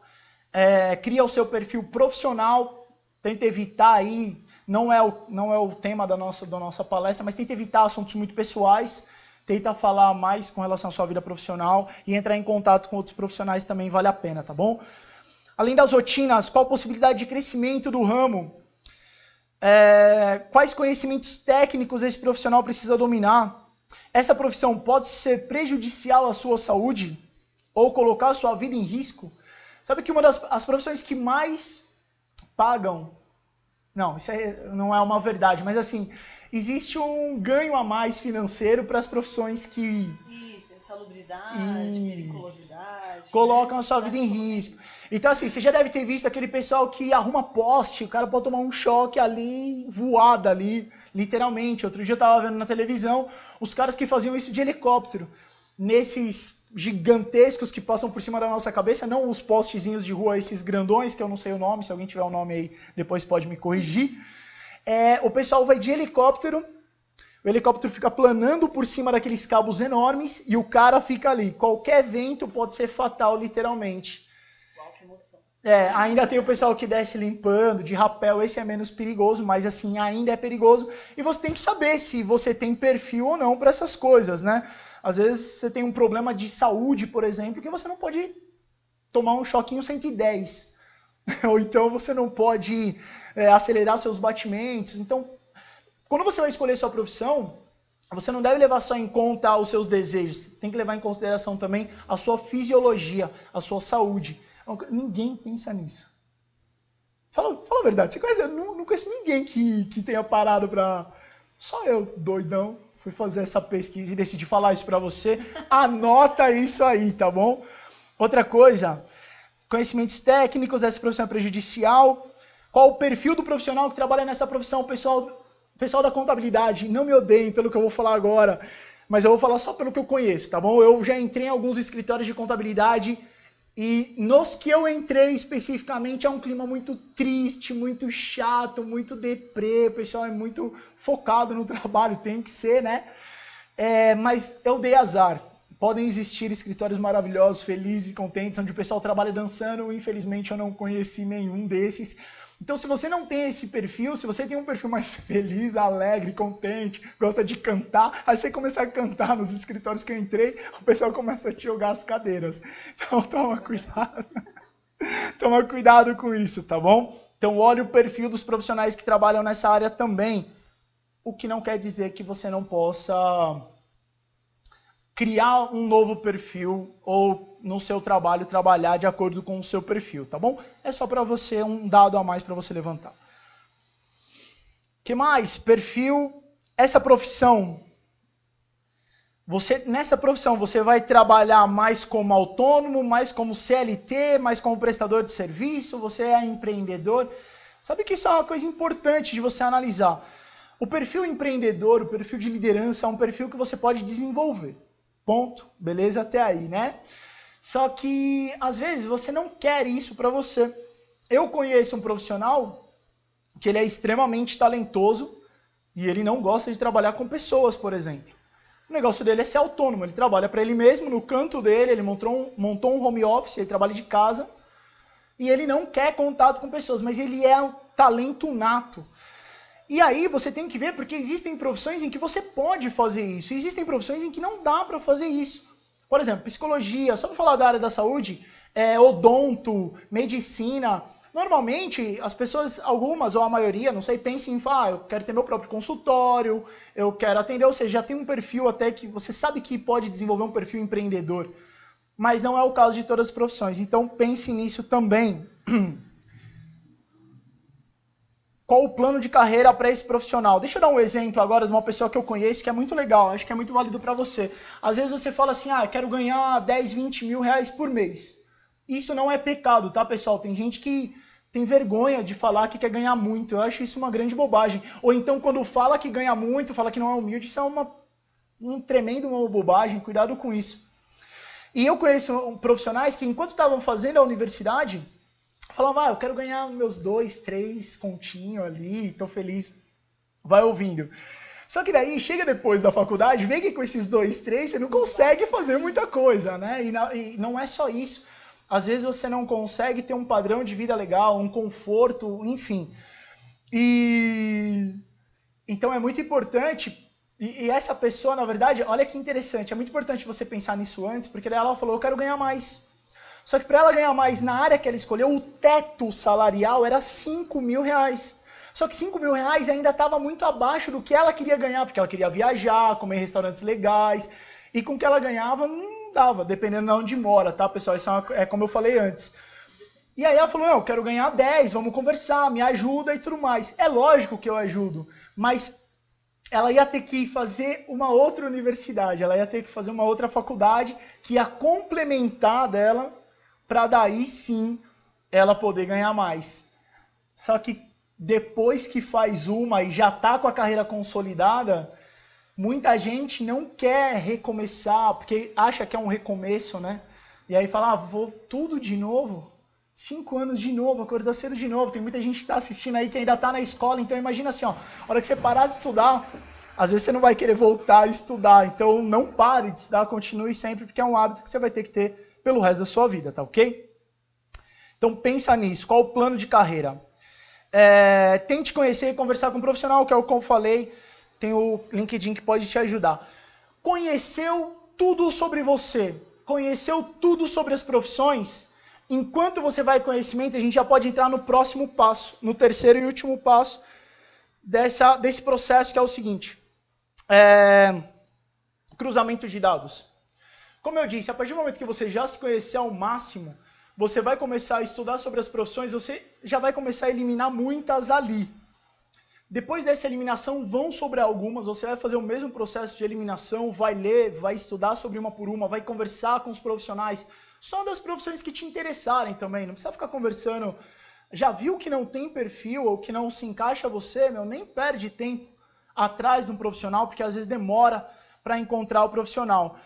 [SPEAKER 1] cria o seu perfil profissional, tenta evitar aí, não é o tema da nossa palestra, mas tenta evitar assuntos muito pessoais, tenta falar mais com relação à sua vida profissional e entrar em contato com outros profissionais também vale a pena, tá bom? Além das rotinas, qual a possibilidade de crescimento do ramo? Quais conhecimentos técnicos esse profissional precisa dominar? Essa profissão pode ser prejudicial à sua saúde ou colocar a sua vida em risco? Sabe que uma das profissões que mais pagam... Não, isso não é uma verdade, mas assim, existe um ganho a mais financeiro para as profissões que...
[SPEAKER 2] Isso, insalubridade, periculosidade...
[SPEAKER 1] Colocam a sua vida em risco. Então assim, você já deve ter visto aquele pessoal que arruma poste, o cara pode tomar um choque ali, voada ali... Literalmente, outro dia eu estava vendo na televisão os caras que faziam isso de helicóptero, nesses gigantescos que passam por cima da nossa cabeça, não os postezinhos de rua, esses grandões, que eu não sei o nome, se alguém tiver o nome aí, depois pode me corrigir. O pessoal vai de helicóptero, o helicóptero fica planando por cima daqueles cabos enormes e o cara fica ali. Qualquer vento pode ser fatal, literalmente.
[SPEAKER 2] Uau, que emoção.
[SPEAKER 1] Ainda tem o pessoal que desce limpando, de rapel, esse é menos perigoso, mas assim, ainda é perigoso. E você tem que saber se você tem perfil ou não para essas coisas, né? Às vezes você tem um problema de saúde, por exemplo, que você não pode tomar um choquinho 110. Ou então você não pode acelerar seus batimentos. Então, quando você vai escolher sua profissão, você não deve levar só em conta os seus desejos. Tem que levar em consideração também a sua fisiologia, a sua saúde. Ninguém pensa nisso. Fala a verdade, eu não conheço ninguém que tenha parado para... Só eu, doidão, fui fazer essa pesquisa e decidi falar isso para você. Anota isso aí, tá bom? Outra coisa, conhecimentos técnicos, essa profissão é prejudicial. Qual o perfil do profissional que trabalha nessa profissão? Pessoal da contabilidade, não me odeiem pelo que eu vou falar agora, mas eu vou falar só pelo que eu conheço, tá bom? Eu já entrei em alguns escritórios de contabilidade e nos que eu entrei especificamente é um clima muito triste, muito chato, muito deprê, o pessoal é muito focado no trabalho, tem que ser, né? Mas eu dei azar. Podem existir escritórios maravilhosos, felizes e contentes, onde o pessoal trabalha dançando. Infelizmente, eu não conheci nenhum desses. Então, se você não tem esse perfil, se você tem um perfil mais feliz, alegre, contente, gosta de cantar, aí você começar a cantar nos escritórios que eu entrei, o pessoal começa a te jogar as cadeiras. Então, toma cuidado. Toma cuidado com isso, tá bom? Então, olhe o perfil dos profissionais que trabalham nessa área também. O que não quer dizer que você não possa criar um novo perfil ou no seu trabalho trabalhar de acordo com o seu perfil, tá bom? É só para você um dado a mais para você levantar. Que mais? Perfil. Essa profissão. Nessa profissão você vai trabalhar mais como autônomo, mais como CLT, mais como prestador de serviço, você é empreendedor. Sabe que isso é uma coisa importante de você analisar. O perfil empreendedor, o perfil de liderança é um perfil que você pode desenvolver. Ponto. Beleza? Até aí, né? Só que, às vezes, você não quer isso para você. Eu conheço um profissional que ele é extremamente talentoso e ele não gosta de trabalhar com pessoas, por exemplo. O negócio dele é ser autônomo. Ele trabalha para ele mesmo, no canto dele, ele montou um home office, ele trabalha de casa e ele não quer contato com pessoas, mas ele é um talento nato. E aí você tem que ver, porque existem profissões em que você pode fazer isso, e existem profissões em que não dá para fazer isso. Por exemplo, psicologia, só para falar da área da saúde, odonto, medicina. Normalmente, as pessoas, algumas ou a maioria, não sei, pensam em, eu quero ter meu próprio consultório, eu quero atender, ou seja, já tem um perfil até que você sabe que pode desenvolver um perfil empreendedor. Mas não é o caso de todas as profissões, então pense nisso também. Qual o plano de carreira para esse profissional? Deixa eu dar um exemplo agora de uma pessoa que eu conheço que é muito legal, acho que é muito válido para você. Às vezes você fala assim, eu quero ganhar 10, 20 mil reais por mês. Isso não é pecado, tá, pessoal? Tem gente que tem vergonha de falar que quer ganhar muito. Eu acho isso uma grande bobagem. Ou então, quando fala que ganha muito, fala que não é humilde, isso é uma tremenda bobagem. Cuidado com isso. E eu conheço profissionais que, enquanto estavam fazendo a universidade, falavam, eu quero ganhar meus 2, 3 continhos ali, tô feliz. Vai ouvindo. Só que daí, chega depois da faculdade, vê que com esses 2, 3, você não consegue fazer muita coisa, né? E não é só isso. Às vezes você não consegue ter um padrão de vida legal, um conforto, enfim. Então é muito importante, e essa pessoa, na verdade, olha que interessante, é muito importante você pensar nisso antes, porque daí ela falou, eu quero ganhar mais. Só que para ela ganhar mais na área que ela escolheu, o teto salarial era 5 mil reais. Só que 5 mil reais ainda estava muito abaixo do que ela queria ganhar, porque ela queria viajar, comer em restaurantes legais, e com o que ela ganhava não dava, dependendo de onde mora, tá, pessoal? Isso é como eu falei antes. E aí ela falou, eu quero ganhar 10, vamos conversar, me ajuda e tudo mais. É lógico que eu ajudo, mas ela ia ter que fazer uma outra universidade, ela ia ter que fazer uma outra faculdade que ia complementar dela, para daí sim ela poder ganhar mais. Só que depois que faz uma e já tá com a carreira consolidada, muita gente não quer recomeçar, porque acha que é um recomeço, né? E aí fala, vou tudo de novo, 5 anos de novo, acordar cedo de novo. Tem muita gente que tá assistindo aí que ainda tá na escola, então imagina assim, a hora que você parar de estudar, às vezes você não vai querer voltar a estudar, então não pare de estudar, continue sempre, porque é um hábito que você vai ter que ter pelo resto da sua vida, tá ok? Então pensa nisso, qual o plano de carreira? Tente conhecer e conversar com um profissional, que é o que eu falei, tem o LinkedIn que pode te ajudar. Conheceu tudo sobre você, conheceu tudo sobre as profissões, enquanto você vai conhecimento, a gente já pode entrar no próximo passo, no terceiro e último passo desse processo, que é o seguinte, cruzamento de dados. Como eu disse, a partir do momento que você já se conhecer ao máximo, você vai começar a estudar sobre as profissões, você já vai começar a eliminar muitas ali. Depois dessa eliminação, vão sobre algumas, você vai fazer o mesmo processo de eliminação, vai ler, vai estudar sobre uma por uma, vai conversar com os profissionais. só das profissões que te interessarem também. Não precisa ficar conversando. Já viu que não tem perfil ou que não se encaixa a você, meu, nem perde tempo atrás de um profissional, porque às vezes demora para encontrar o profissional.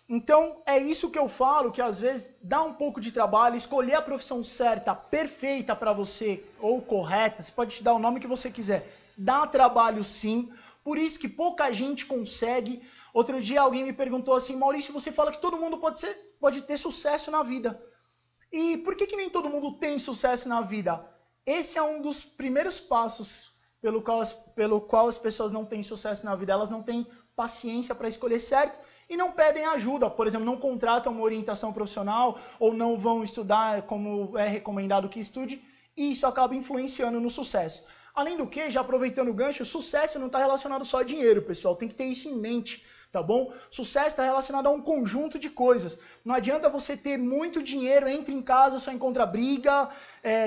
[SPEAKER 1] Então, é isso que eu falo, que às vezes dá um pouco de trabalho, escolher a profissão certa, perfeita para você, ou correta, você pode te dar o nome que você quiser. Dá trabalho sim, por isso que pouca gente consegue. Outro dia alguém me perguntou assim, Maurício, você fala que todo mundo pode ter sucesso na vida. E por que nem todo mundo tem sucesso na vida? Esse é um dos primeiros passos pelo qual as pessoas não têm sucesso na vida. Elas não têm paciência para escolher certo e não pedem ajuda. Por exemplo, não contratam uma orientação profissional ou não vão estudar como é recomendado que estude. E isso acaba influenciando no sucesso. Além do que, já aproveitando o gancho, sucesso não está relacionado só a dinheiro, pessoal. Tem que ter isso em mente. Tá bom? Sucesso está relacionado a um conjunto de coisas. Não adianta você ter muito dinheiro, entra em casa, só encontra briga,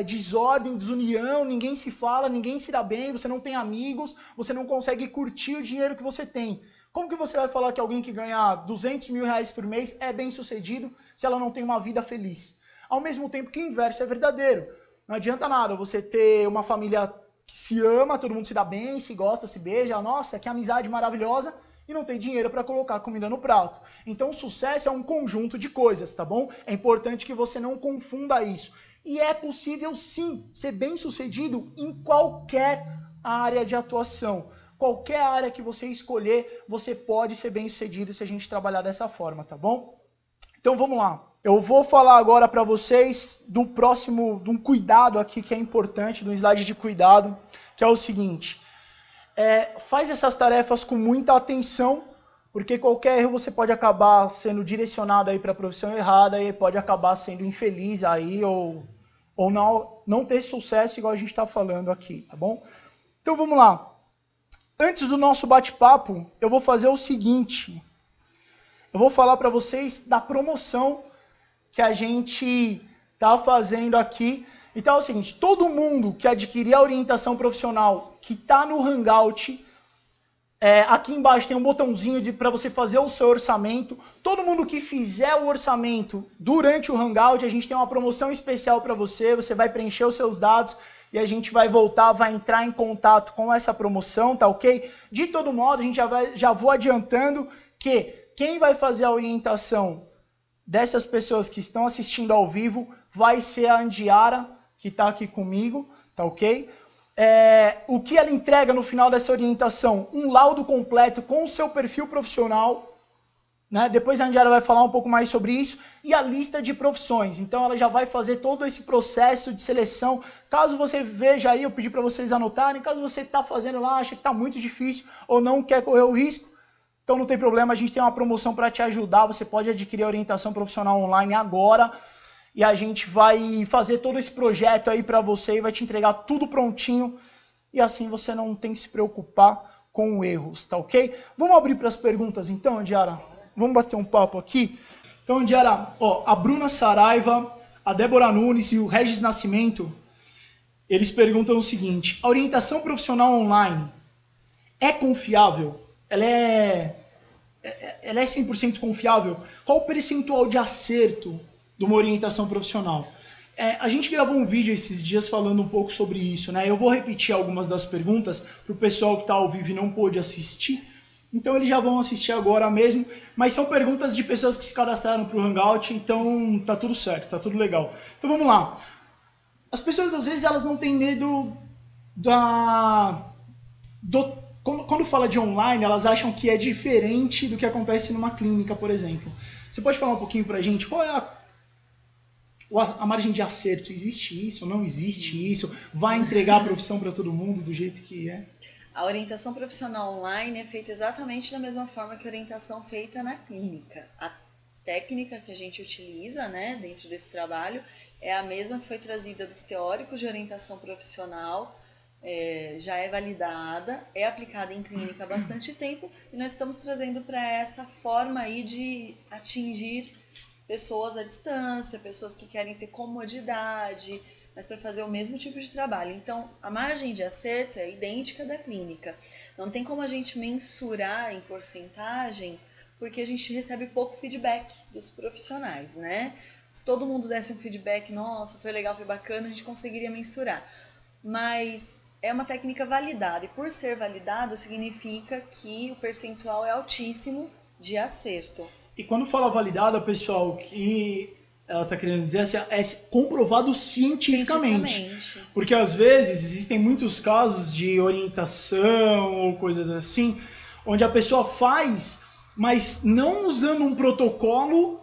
[SPEAKER 1] desordem, desunião, ninguém se fala, ninguém se dá bem, você não tem amigos, você não consegue curtir o dinheiro que você tem. Como que você vai falar que alguém que ganha 200 mil reais por mês é bem sucedido se ela não tem uma vida feliz? Ao mesmo tempo que o inverso é verdadeiro. Não adianta nada você ter uma família que se ama, todo mundo se dá bem, se gosta, se beija, nossa, que amizade maravilhosa, e não tem dinheiro para colocar comida no prato. Então o sucesso é um conjunto de coisas, tá bom? É importante que você não confunda isso. E é possível sim ser bem sucedido em qualquer área de atuação. Qualquer área que você escolher, você pode ser bem sucedido se a gente trabalhar dessa forma, tá bom? Então vamos lá. Eu vou falar agora para vocês de um cuidado aqui que é importante, de um slide de cuidado, que é o seguinte. Faz essas tarefas com muita atenção, porque qualquer erro você pode acabar sendo direcionado aí para a profissão errada e pode acabar sendo infeliz aí ou não ter sucesso igual a gente está falando aqui, tá bom? Então vamos lá. Antes do nosso bate-papo, eu vou fazer o seguinte. Eu vou falar para vocês da promoção que a gente está fazendo aqui. Então é o seguinte, todo mundo que adquirir a orientação profissional que está no Hangout, aqui embaixo tem um botãozinho para você fazer o seu orçamento. Todo mundo que fizer o orçamento durante o Hangout, a gente tem uma promoção especial para você. Você vai preencher os seus dados e a gente vai vai entrar em contato com essa promoção, tá ok? De todo modo, a gente já vou adiantando que quem vai fazer a orientação dessas pessoas que estão assistindo ao vivo vai ser a Andiara, que está aqui comigo, tá ok? O que ela entrega no final dessa orientação? Um laudo completo com o seu perfil profissional, né? Depois a Andiara vai falar um pouco mais sobre isso, e a lista de profissões. Então ela já vai fazer todo esse processo de seleção. Caso você veja aí, eu pedi para vocês anotarem, caso você está fazendo lá, acha que está muito difícil ou não quer correr o risco, então não tem problema, a gente tem uma promoção para te ajudar, você pode adquirir a orientação profissional online agora, e a gente vai fazer todo esse projeto aí para você e vai te entregar tudo prontinho. E assim você não tem que se preocupar com erros, tá ok? Vamos abrir para as perguntas então, Andiara? Vamos bater um papo aqui? Então, Andiara, a Bruna Saraiva, a Débora Nunes e o Regis Nascimento, eles perguntam o seguinte: a orientação profissional online é confiável? Ela é 100% confiável? Qual o percentual de acerto de uma orientação profissional? A gente gravou um vídeo esses dias falando um pouco sobre isso, né? Eu vou repetir algumas das perguntas para o pessoal que está ao vivo e não pôde assistir. Então eles já vão assistir agora mesmo. Mas são perguntas de pessoas que se cadastraram para o Hangout, então tá tudo certo, tá tudo legal. Então vamos lá. As pessoas às vezes elas não têm medo quando fala de online, elas acham que é diferente do que acontece numa clínica, por exemplo. Você pode falar um pouquinho pra gente qual é a margem de acerto? Existe isso? Não existe isso? Vai entregar a profissão para todo mundo do jeito que é?
[SPEAKER 2] A orientação profissional online é feita exatamente da mesma forma que a orientação feita na clínica. A técnica que a gente utiliza, né, dentro desse trabalho é a mesma que foi trazida dos teóricos de orientação profissional, já é validada, é aplicada em clínica há bastante tempo e nós estamos trazendo para essa forma aí de atingir pessoas à distância, pessoas que querem ter comodidade, mas para fazer o mesmo tipo de trabalho. Então, a margem de acerto é idêntica da clínica. Não tem como a gente mensurar em porcentagem, porque a gente recebe pouco feedback dos profissionais, né? Se todo mundo desse um feedback, nossa, foi legal, foi bacana, a gente conseguiria mensurar. Mas é uma técnica validada, e por ser validada, significa que o percentual é altíssimo de acerto.
[SPEAKER 1] E quando fala validada, pessoal, que ela está querendo dizer assim, é comprovado cientificamente. Porque às vezes existem muitos casos de orientação ou coisas assim, onde a pessoa faz, mas não usando um protocolo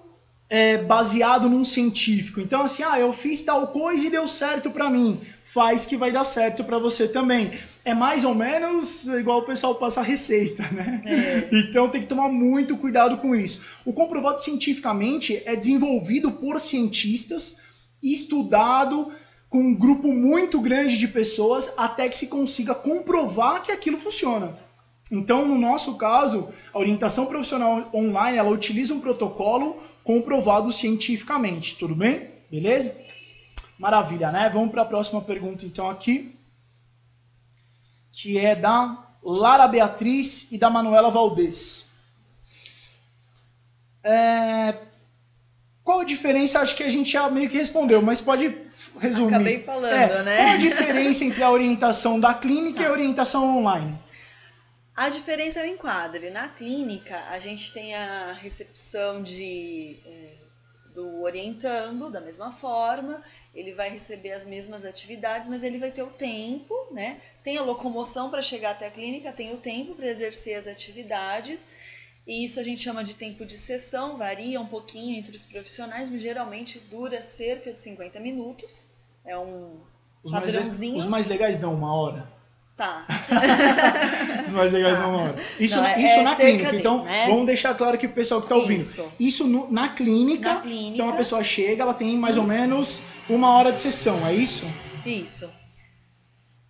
[SPEAKER 1] baseado num científico. Então assim, eu fiz tal coisa e deu certo para mim. Faz que vai dar certo para você também. É mais ou menos igual o pessoal passa a receita, né? Então tem que tomar muito cuidado com isso. O comprovado cientificamente é desenvolvido por cientistas, estudado com um grupo muito grande de pessoas até que se consiga comprovar que aquilo funciona. Então, no nosso caso, a orientação profissional online, ela utiliza um protocolo comprovado cientificamente. Tudo bem? Beleza? Maravilha, né? Vamos para a próxima pergunta, então, aqui. Que é da Lara Beatriz e da Manuela Valdez. Qual a diferença? Acho que a gente já meio que respondeu, mas pode resumir.
[SPEAKER 2] Acabei falando, né?
[SPEAKER 1] Qual a diferença entre a orientação da clínica e a orientação online?
[SPEAKER 2] A diferença é o enquadre. Na clínica, a gente tem a recepção do orientando da mesma forma, ele vai receber as mesmas atividades, mas ele vai ter o tempo, né? Tem a locomoção para chegar até a clínica, tem o tempo para exercer as atividades, e isso a gente chama de tempo de sessão, varia um pouquinho entre os profissionais, mas geralmente dura cerca de 50 minutos, é um padrãozinho.
[SPEAKER 1] Os mais legais dão 1 hora.
[SPEAKER 2] Tá.
[SPEAKER 1] Os mais legais dão 1 hora. Isso na clínica. Então, né? Vamos deixar claro que o pessoal que está ouvindo. Isso na clínica. Então, a pessoa chega, ela tem mais ou menos 1 hora de sessão, é isso?
[SPEAKER 2] Isso.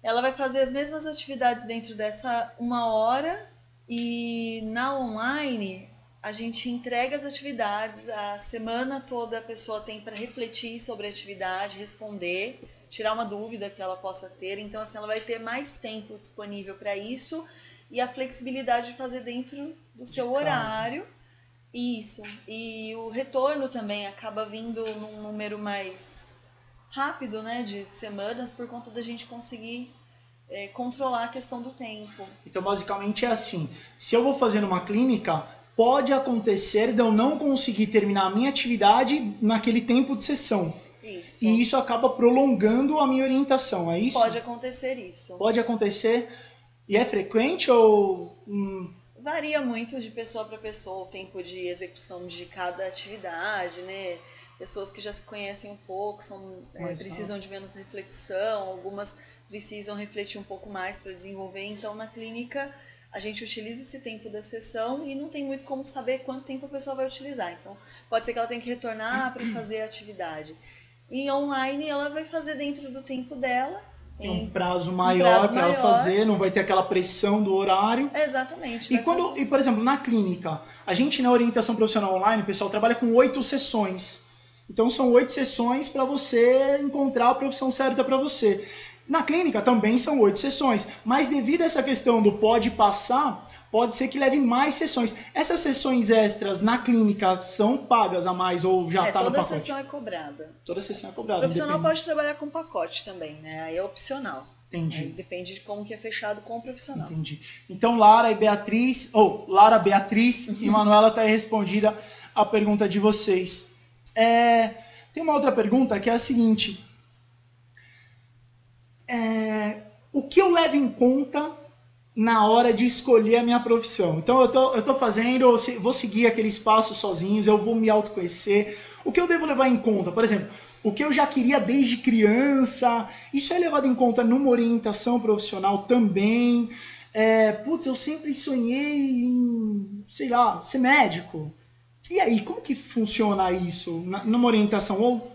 [SPEAKER 2] Ela vai fazer as mesmas atividades dentro dessa 1 hora e na online a gente entrega as atividades, a semana toda a pessoa tem para refletir sobre a atividade, responder, tirar uma dúvida que ela possa ter. Então, assim, ela vai ter mais tempo disponível para isso e a flexibilidade de fazer dentro do seu horário. Isso. E o retorno também acaba vindo num número mais rápido, né, de semanas, por conta da gente conseguir controlar a questão do tempo.
[SPEAKER 1] Então, basicamente é assim, se eu vou fazer numa clínica, pode acontecer de eu não conseguir terminar a minha atividade naquele tempo de sessão.
[SPEAKER 2] Isso.
[SPEAKER 1] E isso acaba prolongando a minha orientação, é isso?
[SPEAKER 2] Pode acontecer isso.
[SPEAKER 1] Pode acontecer. E é frequente ou...
[SPEAKER 2] Varia muito de pessoa para pessoa o tempo de execução de cada atividade, né? Pessoas que já se conhecem um pouco precisam de menos reflexão, algumas precisam refletir um pouco mais para desenvolver. Então, na clínica, a gente utiliza esse tempo da sessão e não tem muito como saber quanto tempo a pessoa vai utilizar. Então, pode ser que ela tenha que retornar para fazer a atividade. E online ela vai fazer dentro do tempo dela.
[SPEAKER 1] Tem um prazo maior para ela fazer, não vai ter aquela pressão do horário.
[SPEAKER 2] Exatamente.
[SPEAKER 1] E, por exemplo, na clínica, a gente na orientação profissional online, o pessoal trabalha com 8 sessões. Então são 8 sessões para você encontrar a profissão certa para você. Na clínica também são 8 sessões, mas devido a essa questão do pode passar, pode ser que leve mais sessões. Essas sessões extras na clínica são pagas a mais ou já está no pacote?
[SPEAKER 2] Toda sessão é cobrada.
[SPEAKER 1] Toda sessão é cobrada.
[SPEAKER 2] O profissional pode trabalhar com pacote também, né? Aí é opcional.
[SPEAKER 1] Entendi.
[SPEAKER 2] Aí depende de como que é fechado com o profissional.
[SPEAKER 1] Entendi. Então Lara Beatriz e Manuela está aí respondida a pergunta de vocês. Tem uma outra pergunta que é a seguinte. O que eu levo em conta na hora de escolher a minha profissão? Então eu tô fazendo, eu vou seguir aqueles passos sozinhos, eu vou me autoconhecer. O que eu devo levar em conta? Por exemplo, o que eu já queria desde criança, isso é levado em conta numa orientação profissional também. Eu sempre sonhei em, sei lá, ser médico. E aí, como que funciona isso numa orientação? Ou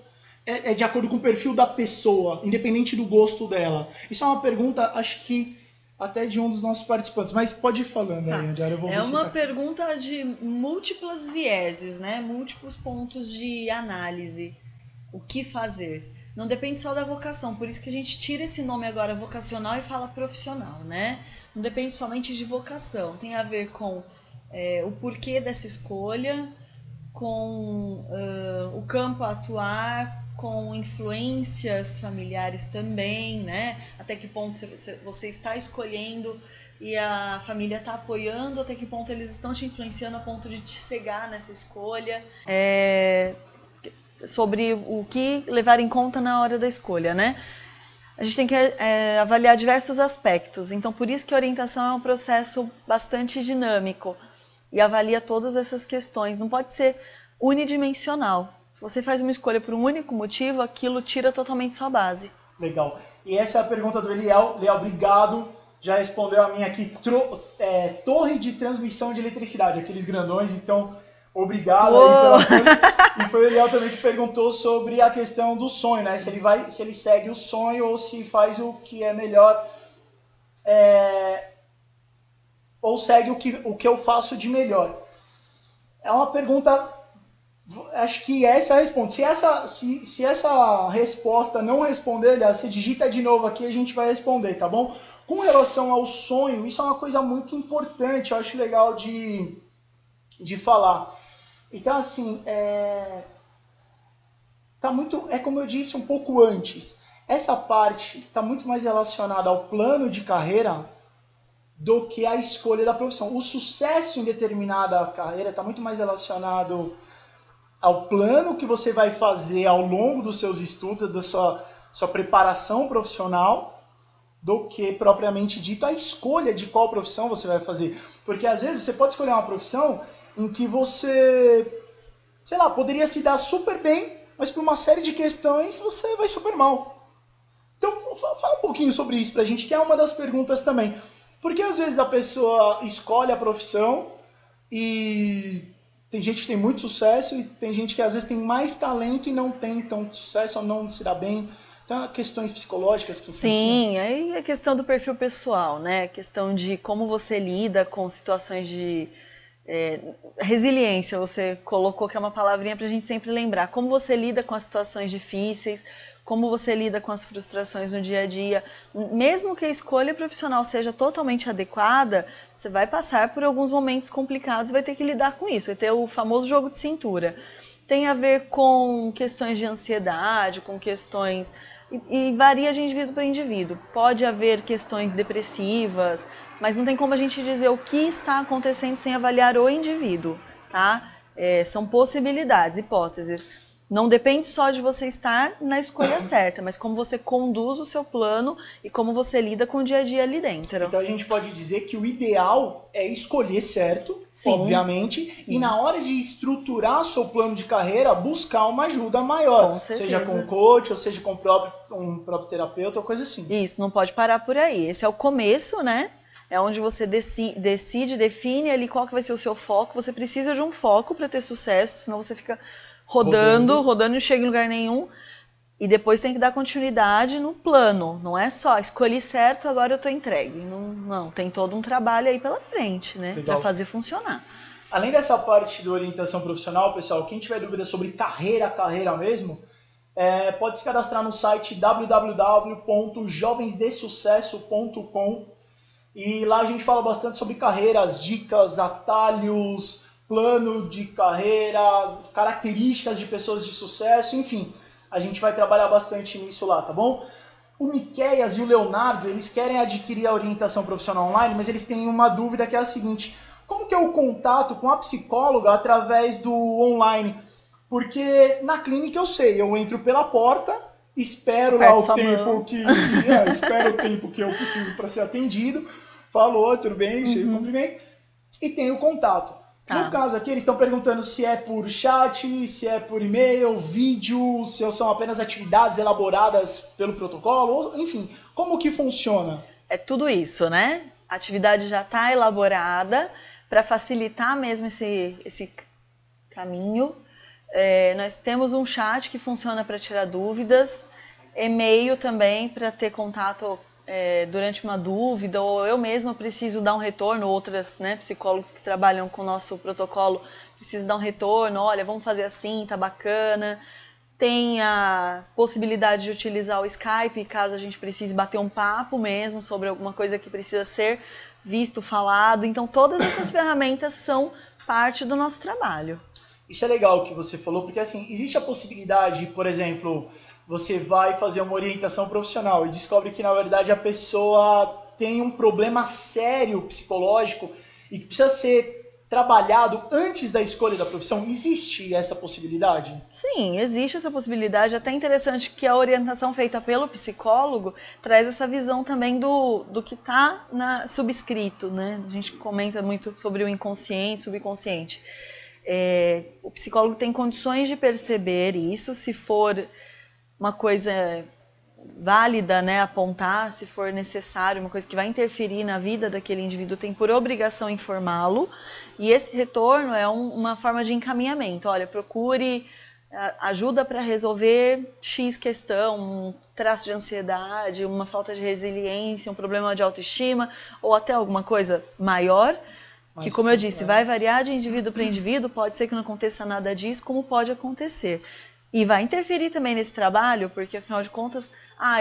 [SPEAKER 1] é de acordo com o perfil da pessoa, independente do gosto dela? Isso é uma pergunta, acho que até de um dos nossos participantes, mas pode ir falando aí, Andiara, eu vou
[SPEAKER 2] É uma pergunta de múltiplas vieses, né? Múltiplos pontos de análise. O que fazer? Não depende só da vocação, por isso que a gente tira esse nome agora vocacional e fala profissional, né? Não depende somente de vocação, tem a ver com o porquê dessa escolha, com o campo a atuar, com influências familiares também, né? Até que ponto você está escolhendo e a família está apoiando, até que ponto eles estão te influenciando a ponto de te cegar nessa escolha. Sobre o que levar em conta na hora da escolha, né? A gente tem que avaliar diversos aspectos, então por isso que a orientação é um processo bastante dinâmico e avalia todas essas questões, não pode ser unidimensional. Se você faz uma escolha por um único motivo, aquilo tira totalmente sua base.
[SPEAKER 1] Legal. E essa é a pergunta do Eliel. Eliel, obrigado. Já respondeu a minha aqui. Torre de transmissão de eletricidade, aqueles grandões. Então, obrigado aí pela força. E foi o Eliel também que perguntou sobre a questão do sonho, né? Se ele segue o sonho ou se faz o que é melhor. Ou segue o que eu faço de melhor. É uma pergunta... Acho que essa responde. Se essa resposta não responder, você digita de novo aqui e a gente vai responder, tá bom? Com relação ao sonho, isso é uma coisa muito importante, eu acho legal de falar. Então, assim, como eu disse um pouco antes, essa parte está muito mais relacionada ao plano de carreira do que à escolha da profissão. O sucesso em determinada carreira está muito mais relacionado ao plano que você vai fazer ao longo dos seus estudos, da sua preparação profissional, do que propriamente dito a escolha de qual profissão você vai fazer. Porque às vezes você pode escolher uma profissão em que você, sei lá, poderia se dar super bem, mas por uma série de questões você vai super mal. Então fala um pouquinho sobre isso pra gente, que é uma das perguntas também. Porque às vezes a pessoa escolhe a profissão e... Tem gente que tem muito sucesso e tem gente que às vezes tem mais talento e não tem tanto sucesso ou não se dá bem. Então, questões psicológicas que
[SPEAKER 2] Sim, aí é questão do perfil pessoal, né? A questão de como você lida com situações de resiliência. Você colocou que é uma palavrinha pra gente sempre lembrar. Como você lida com as situações difíceis, como você lida com as frustrações no dia a dia. Mesmo que a escolha profissional seja totalmente adequada, você vai passar por alguns momentos complicados e vai ter que lidar com isso. Vai ter o famoso jogo de cintura. Tem a ver com questões de ansiedade, com questões... E varia de indivíduo para indivíduo. Pode haver questões depressivas, mas não tem como a gente dizer o que está acontecendo sem avaliar o indivíduo, tá? São possibilidades, hipóteses. Não depende só de você estar na escolha certa, mas como você conduz o seu plano e como você lida com o dia a dia ali dentro.
[SPEAKER 1] Então a gente pode dizer que o ideal é escolher certo, sim, obviamente, sim, e na hora de estruturar seu plano de carreira, buscar uma ajuda maior.
[SPEAKER 2] Com certeza.
[SPEAKER 1] Seja com um coach, ou seja com um próprio terapeuta, ou coisa assim.
[SPEAKER 2] Isso, não pode parar por aí. Esse é o começo, né? É onde você define ali qual que vai ser o seu foco. Você precisa de um foco para ter sucesso, senão você fica... Rodando e não chega em lugar nenhum. E depois tem que dar continuidade no plano. Não é só escolhi certo, agora eu estou entregue. Não, tem todo um trabalho aí pela frente, né? Para fazer funcionar.
[SPEAKER 1] Além dessa parte de orientação profissional, pessoal, quem tiver dúvida sobre carreira mesmo, pode se cadastrar no site www.jovensdesucesso.com e lá a gente fala bastante sobre carreiras, dicas, atalhos, plano de carreira, características de pessoas de sucesso, enfim, a gente vai trabalhar bastante nisso lá, tá bom? O Miqueias e o Leonardo, eles querem adquirir a orientação profissional online, mas eles têm uma dúvida que é a seguinte: como que é o contato com a psicóloga através do online? Porque na clínica eu sei, eu entro pela porta, espero lá o tempo espero o tempo que eu preciso para ser atendido, falo, tudo bem, chego, cumprimento, e tenho contato. Tá. No caso aqui, eles estão perguntando se é por chat, se é por e-mail, vídeo, se são apenas atividades elaboradas pelo protocolo, enfim, como que funciona?
[SPEAKER 2] É tudo isso, né? A atividade já está elaborada para facilitar mesmo esse caminho. Nós temos um chat que funciona para tirar dúvidas, e-mail também para ter contato durante uma dúvida, ou eu mesma preciso dar um retorno, outras, né, psicólogos que trabalham com o nosso protocolo precisam dar um retorno, olha, vamos fazer assim, tá bacana. Tem a possibilidade de utilizar o Skype, caso a gente precise bater um papo mesmo sobre alguma coisa que precisa ser visto, falado. Então todas essas ferramentas são parte do nosso trabalho.
[SPEAKER 1] Isso é legal o que você falou, porque assim, existe a possibilidade, por exemplo, você vai fazer uma orientação profissional e descobre que na verdade a pessoa tem um problema sério psicológico e que precisa ser trabalhado antes da escolha da profissão. Existe essa possibilidade?
[SPEAKER 2] Sim, existe essa possibilidade. Até interessante que a orientação feita pelo psicólogo traz essa visão também do que está subscrito, né? A gente comenta muito sobre o inconsciente, subconsciente. O psicólogo tem condições de perceber isso, se for uma coisa válida, né, apontar, se for necessário, uma coisa que vai interferir na vida daquele indivíduo, tem por obrigação informá-lo, e esse retorno é uma forma de encaminhamento. Olha, procure ajuda para resolver X questão, um traço de ansiedade, uma falta de resiliência, um problema de autoestima, ou até alguma coisa maior, que, como eu disse, vai variar de indivíduo para indivíduo, pode ser que não aconteça nada disso, como pode acontecer. E vai interferir também nesse trabalho, porque afinal de contas,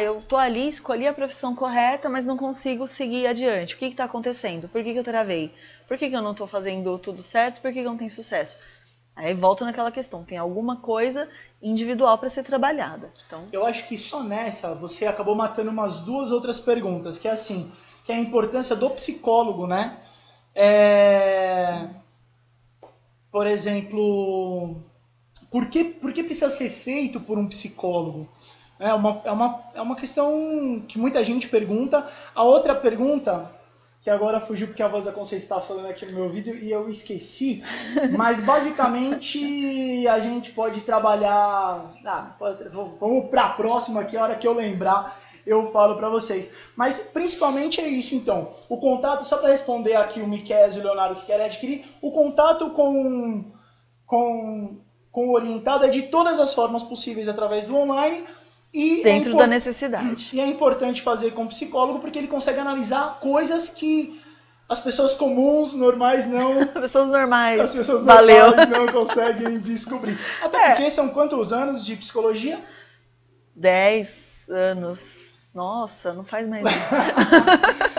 [SPEAKER 2] eu tô ali, escolhi a profissão correta, mas não consigo seguir adiante. O que está acontecendo? Por que eu travei? Por que eu não estou fazendo tudo certo? Por que eu não tenho sucesso? Aí volto naquela questão, tem alguma coisa individual para ser trabalhada. Então...
[SPEAKER 1] Eu acho que só nessa você acabou matando umas duas outras perguntas, que é assim, que é a importância do psicólogo, né? Por exemplo... Por que precisa ser feito por um psicólogo? É uma questão que muita gente pergunta. A outra pergunta, que agora fugiu porque a voz da Conceição estava falando aqui no meu ouvido e eu esqueci, mas basicamente a gente pode trabalhar... vamos para a próxima aqui, a hora que eu lembrar eu falo para vocês. Mas principalmente é isso então. O contato, só para responder aqui o Miquel e o Leonardo que querem adquirir, o contato com o orientado é de todas as formas possíveis através do online. E
[SPEAKER 2] dentro da necessidade.
[SPEAKER 1] E é importante fazer com o psicólogo porque ele consegue analisar coisas que as pessoas comuns, normais, não...
[SPEAKER 2] As pessoas normais
[SPEAKER 1] não conseguem descobrir. Até porque são quantos anos de psicologia?
[SPEAKER 2] 10 anos. Nossa, não faz mais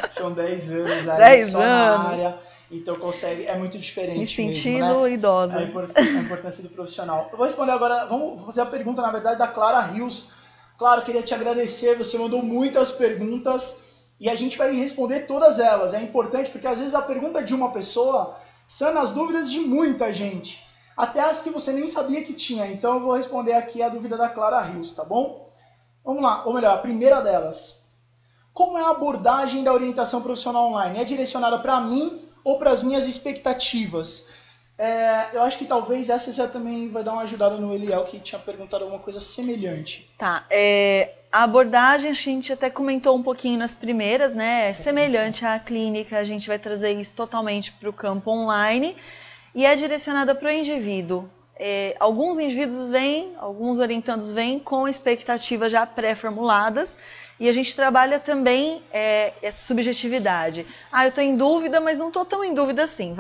[SPEAKER 1] São 10 anos aí
[SPEAKER 2] 10
[SPEAKER 1] só
[SPEAKER 2] anos.
[SPEAKER 1] Na área. Então consegue, é muito diferente.
[SPEAKER 2] Me sentindo
[SPEAKER 1] mesmo, né?
[SPEAKER 2] idosa.
[SPEAKER 1] A importância do profissional. Eu vou responder agora, vamos fazer a pergunta, na verdade, da Clara Rios. Claro, queria te agradecer, você mandou muitas perguntas e a gente vai responder todas elas. É importante porque às vezes a pergunta de uma pessoa sana as dúvidas de muita gente. Até as que você nem sabia que tinha. Então eu vou responder aqui a dúvida da Clara Rios, tá bom? Vamos lá, ou melhor, a primeira delas. Como é a abordagem da orientação profissional online? É direcionada para mim ou para as minhas expectativas? Eu acho que talvez essa já também vai dar uma ajudada no Eliel, que tinha perguntado alguma coisa semelhante.
[SPEAKER 2] Tá, a abordagem a gente até comentou um pouquinho nas primeiras, né? É semelhante à clínica, a gente vai trazer isso totalmente para o campo online e é direcionada para o indivíduo. Alguns indivíduos vêm, alguns orientandos vêm com expectativas já pré-formuladas. E a gente trabalha também essa subjetividade. Eu estou em dúvida, mas não estou tão em dúvida assim,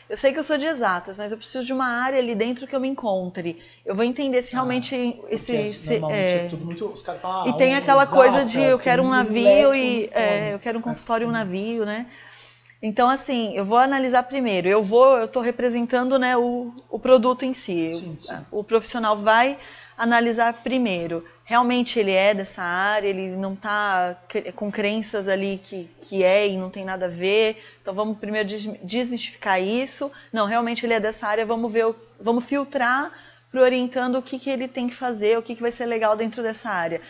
[SPEAKER 2] Eu sei que eu sou de exatas, mas eu preciso de uma área ali dentro que eu me encontre. Eu vou entender se realmente
[SPEAKER 1] normalmente é tudo muito... Os caras falam,
[SPEAKER 2] e tem aquela coisa de eu quero um navio eu quero um consultório e um navio, né? Então, assim, eu vou analisar primeiro. Eu estou representando, né, o produto em si.
[SPEAKER 1] Sim.
[SPEAKER 2] O profissional vai analisar primeiro. Realmente ele é dessa área, ele não está com crenças ali que é e não tem nada a ver. Então vamos primeiro desmistificar isso. Não, realmente ele é dessa área, vamos filtrar para o orientando o que ele tem que fazer, o que vai ser legal dentro dessa área.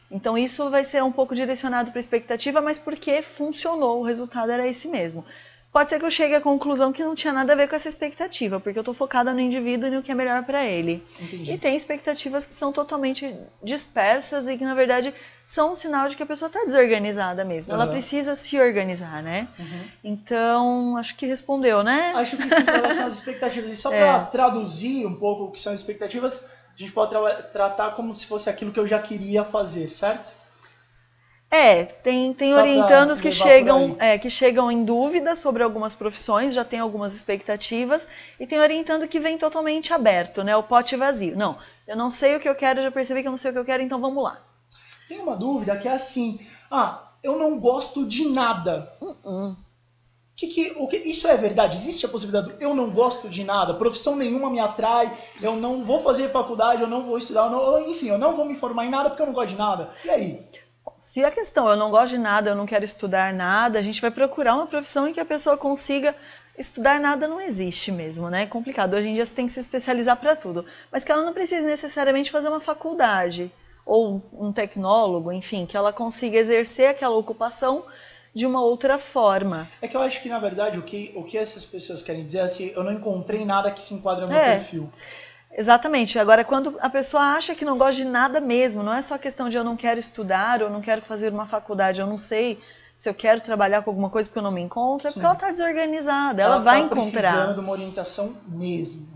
[SPEAKER 2] Então isso vai ser um pouco direcionado para a expectativa, mas porque funcionou, o resultado era esse mesmo. Pode ser que eu chegue à conclusão que não tinha nada a ver com essa expectativa, porque eu estou focada no indivíduo e no que é melhor para ele.
[SPEAKER 1] Entendi.
[SPEAKER 2] E tem expectativas que são totalmente dispersas e que, na verdade, são um sinal de que a pessoa está desorganizada mesmo. Ela precisa se organizar, né? Então, acho que respondeu, né?
[SPEAKER 1] Acho que sim, em relação às expectativas. E só para traduzir um pouco o que são expectativas, a gente pode tratar como se fosse aquilo que eu já queria fazer, certo?
[SPEAKER 2] Tem orientandos que chegam em dúvida sobre algumas profissões, já tem algumas expectativas, e tem orientando que vem totalmente aberto, né? O pote vazio. Não, eu não sei o que eu quero, já percebi que eu não sei o que eu quero, então vamos lá.
[SPEAKER 1] Tem uma dúvida que é assim, eu não gosto de nada. Isso é verdade? Existe a possibilidade do eu não gosto de nada, profissão nenhuma me atrai, eu não vou fazer faculdade, eu não vou estudar, enfim, eu não vou me formar em nada porque eu não gosto de nada. E aí?
[SPEAKER 2] Se a questão eu não gosto de nada, eu não quero estudar nada, a gente vai procurar uma profissão em que a pessoa consiga estudar nada. Não existe mesmo, né? É complicado. Hoje em dia você tem que se especializar para tudo. Mas que ela não precise necessariamente fazer uma faculdade ou um tecnólogo, enfim, que ela consiga exercer aquela ocupação de uma outra forma.
[SPEAKER 1] É que eu acho que, na verdade, o que essas pessoas querem dizer é assim, eu não encontrei nada que se enquadra no meu perfil.
[SPEAKER 2] Exatamente. Agora, quando a pessoa acha que não gosta de nada mesmo, não é só questão de eu não quero estudar, ou não quero fazer uma faculdade, eu não sei se eu quero trabalhar com alguma coisa porque eu não me encontro, é porque ela está desorganizada, ela vai encontrar. Ela está
[SPEAKER 1] precisando de uma orientação mesmo.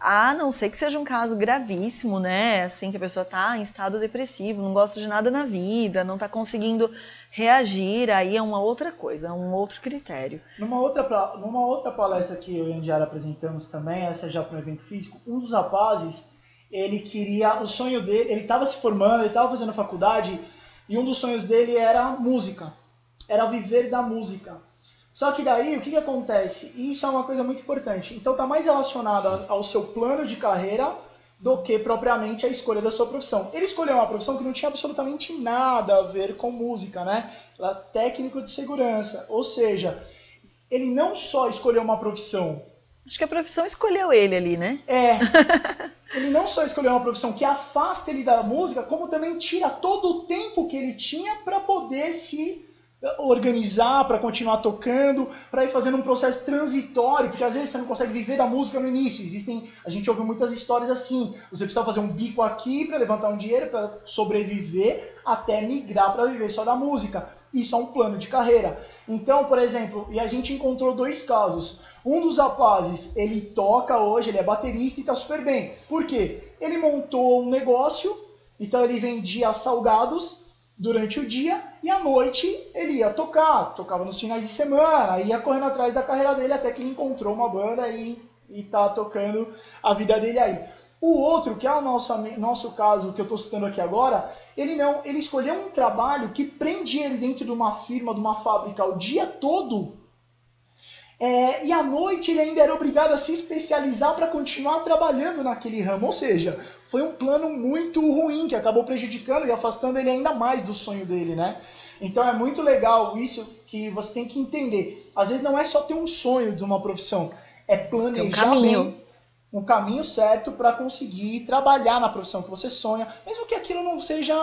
[SPEAKER 2] A não ser que seja um caso gravíssimo, né? Assim, que a pessoa está em estado depressivo, não gosta de nada na vida, não está conseguindo reagir, aí é uma outra coisa, é um outro critério.
[SPEAKER 1] Numa outra palestra que eu e a Indiara apresentamos também, essa já para um evento físico, um dos rapazes, ele queria, o sonho dele, ele estava se formando, ele estava fazendo faculdade, e um dos sonhos dele era música, era viver da música. Só que daí, o que acontece? E isso é uma coisa muito importante. Então está mais relacionado ao seu plano de carreira do que propriamente a escolha da sua profissão. Ele escolheu uma profissão que não tinha absolutamente nada a ver com música, né? Ele era técnico de segurança. Ou seja, ele não só escolheu uma profissão...
[SPEAKER 2] Acho que a profissão escolheu ele ali, né?
[SPEAKER 1] Ele não só escolheu uma profissão que afasta ele da música, como também tira todo o tempo que ele tinha para poder se organizar, para continuar tocando, para ir fazendo um processo transitório, porque às vezes você não consegue viver da música no início. A gente ouve muitas histórias assim, você precisa fazer um bico aqui para levantar um dinheiro, para sobreviver, até migrar para viver só da música. Isso é um plano de carreira. Então, por exemplo, e a gente encontrou dois casos. Um dos rapazes, ele toca hoje, ele é baterista e está super bem. Por quê? Ele montou um negócio, então ele vendia salgados durante o dia e à noite ele ia tocava nos finais de semana, ia correndo atrás da carreira dele até que ele encontrou uma banda e tá tocando a vida dele aí. O outro, que é o nosso caso que eu estou citando aqui agora, ele escolheu um trabalho que prende ele dentro de uma firma, de uma fábrica o dia todo, e à noite ele ainda era obrigado a se especializar para continuar trabalhando naquele ramo. Ou seja, foi um plano muito ruim que acabou prejudicando e afastando ele ainda mais do sonho dele, né? Então é muito legal isso que você tem que entender. Às vezes não é só ter um sonho de uma profissão, é planejar bem um caminho certo para conseguir trabalhar na profissão que você sonha, mesmo que aquilo não seja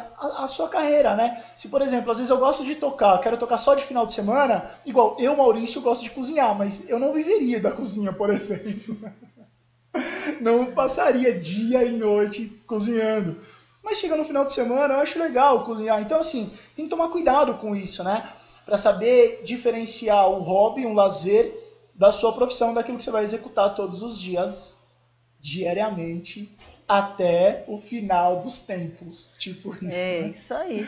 [SPEAKER 1] a sua carreira, né? Se, por exemplo, às vezes eu gosto de tocar, quero tocar só de final de semana, igual eu, Maurício, gosto de cozinhar, mas eu não viveria da cozinha, por exemplo. Não passaria dia e noite cozinhando. Mas chega no final de semana, eu acho legal cozinhar. Então, assim, tem que tomar cuidado com isso, né? Para saber diferenciar um hobby, um lazer, da sua profissão, daquilo que você vai executar todos os dias, diariamente, até o final dos tempos. Tipo isso, né?
[SPEAKER 2] Isso aí.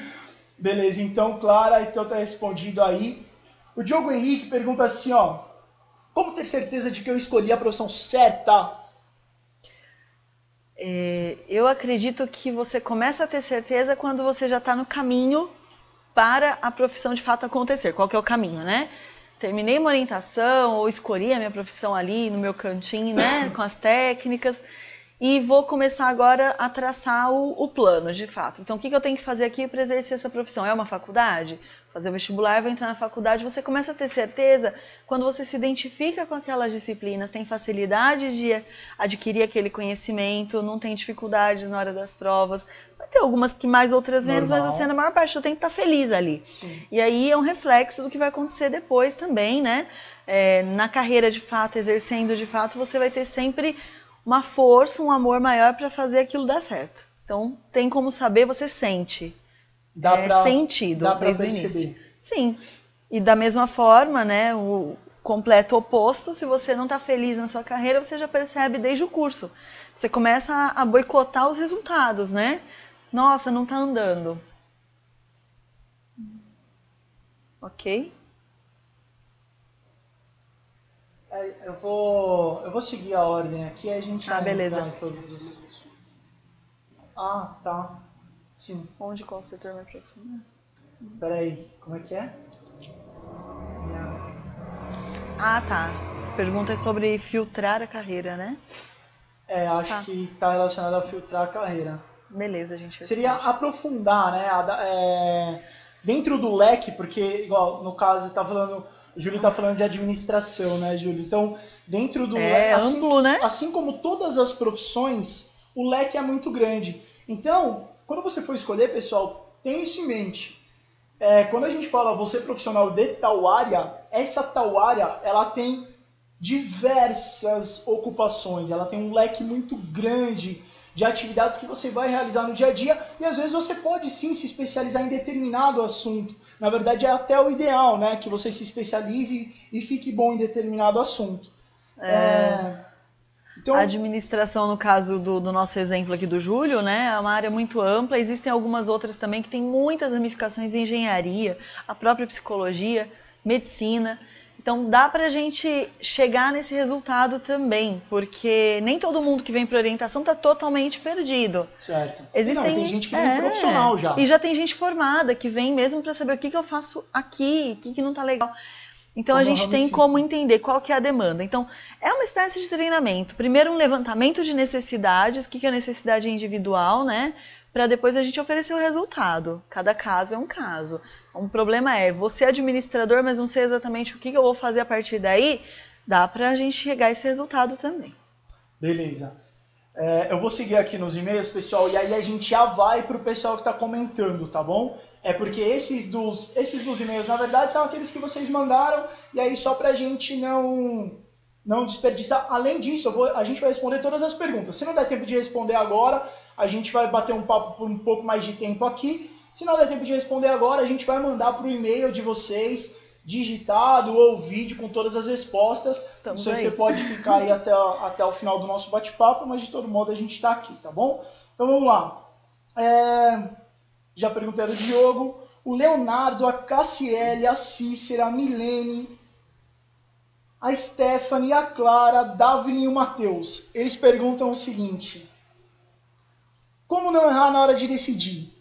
[SPEAKER 1] Beleza, então, Clara, então tá respondido aí. O Diogo Henrique pergunta assim, ó. Como ter certeza de que eu escolhi a profissão certa?
[SPEAKER 2] Eu acredito que você começa a ter certeza quando você já está no caminho para a profissão de fato acontecer. Qual que é o caminho, né? Terminei uma orientação ou escolhi a minha profissão ali no meu cantinho, né? Com as técnicas. E vou começar agora a traçar o plano, de fato. Então, o que eu tenho que fazer aqui para exercer essa profissão? É uma faculdade? Fazer o vestibular, vai entrar na faculdade. Você começa a ter certeza quando você se identifica com aquelas disciplinas, tem facilidade de adquirir aquele conhecimento, não tem dificuldades na hora das provas. Vai ter algumas que mais, outras menos, mas você, na maior parte do tempo, está feliz ali.
[SPEAKER 1] Sim.
[SPEAKER 2] E aí é um reflexo do que vai acontecer depois também, né? Na carreira, de fato, exercendo de fato, você vai ter sempre uma força, um amor maior para fazer aquilo dar certo. Então, tem como saber, você sente. Sentido desde o início. Sim. E da mesma forma, né, o completo oposto, se você não está feliz na sua carreira, você já percebe desde o curso. Você começa a boicotar os resultados, né? Nossa, não está andando. Ok?
[SPEAKER 1] Eu vou seguir a ordem aqui, a gente vai
[SPEAKER 2] beleza.
[SPEAKER 1] entrar em todos os... tá. Sim.
[SPEAKER 2] Onde, qual setor vai profissional?
[SPEAKER 1] Peraí, como é que é?
[SPEAKER 2] Ah, tá. Pergunta é sobre filtrar a carreira, né?
[SPEAKER 1] Acho que está relacionado a filtrar a carreira.
[SPEAKER 2] Beleza, a gente responde.
[SPEAKER 1] Seria aprofundar, né? Dentro do leque, porque, igual, no caso, o Júlio está falando de administração, né, Júlio? Então, dentro do leque,
[SPEAKER 2] amplo, né?
[SPEAKER 1] Assim como todas as profissões, o leque é muito grande. Então, quando você for escolher, pessoal, tenha isso em mente. Quando a gente fala você profissional de tal área, essa tal área, ela tem diversas ocupações, ela tem um leque muito grande de atividades que você vai realizar no dia a dia e às vezes você pode sim se especializar em determinado assunto. Na verdade é até o ideal, né? Que você se especialize e fique bom em determinado assunto.
[SPEAKER 2] Então, a administração, no caso do nosso exemplo aqui do Júlio, né, é uma área muito ampla. Existem algumas outras também que têm muitas ramificações em engenharia, a própria psicologia, medicina. Então dá pra gente chegar nesse resultado também, porque nem todo mundo que vem para orientação está totalmente perdido.
[SPEAKER 1] Certo. Tem gente que vem profissional já.
[SPEAKER 2] E já tem gente formada que vem mesmo para saber o que eu faço aqui, o que não está legal. Então a gente tem como entender qual que é a demanda. Então é uma espécie de treinamento. Primeiro um levantamento de necessidades, o que é a necessidade individual, né? Para depois a gente oferecer o resultado. Cada caso é um caso. Um problema é, você é administrador, mas não sei exatamente o que eu vou fazer a partir daí, dá pra gente chegar a esse resultado também.
[SPEAKER 1] Beleza. Eu vou seguir aqui nos e-mails, pessoal, e aí a gente já vai pro pessoal que tá comentando, tá bom? Porque esses dos e-mails, na verdade, são aqueles que vocês mandaram, e aí só pra gente não desperdiçar. Além disso, a gente vai responder todas as perguntas. Se não der tempo de responder agora, a gente vai bater um papo por um pouco mais de tempo aqui. Se não der tempo de responder agora, a gente vai mandar para o e-mail de vocês, digitado ou vídeo com todas as respostas. Não sei se você pode ficar aí até o final do nosso bate-papo, mas de todo modo a gente está aqui, tá bom? Então vamos lá. Já perguntei do Diogo, o Leonardo, a Cassiele, a Cícera, a Milene, a Stephanie, a Clara, a Davine e o Matheus. Eles perguntam o seguinte: como não errar na hora de decidir?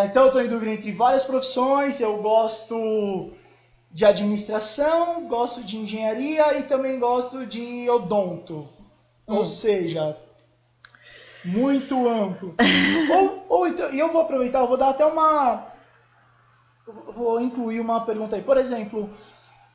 [SPEAKER 1] Então eu estou em dúvida entre várias profissões, eu gosto de administração, gosto de engenharia e também gosto de odonto. Ou seja, muito amplo. Então, e eu vou aproveitar, eu vou dar até vou incluir uma pergunta aí. Por exemplo,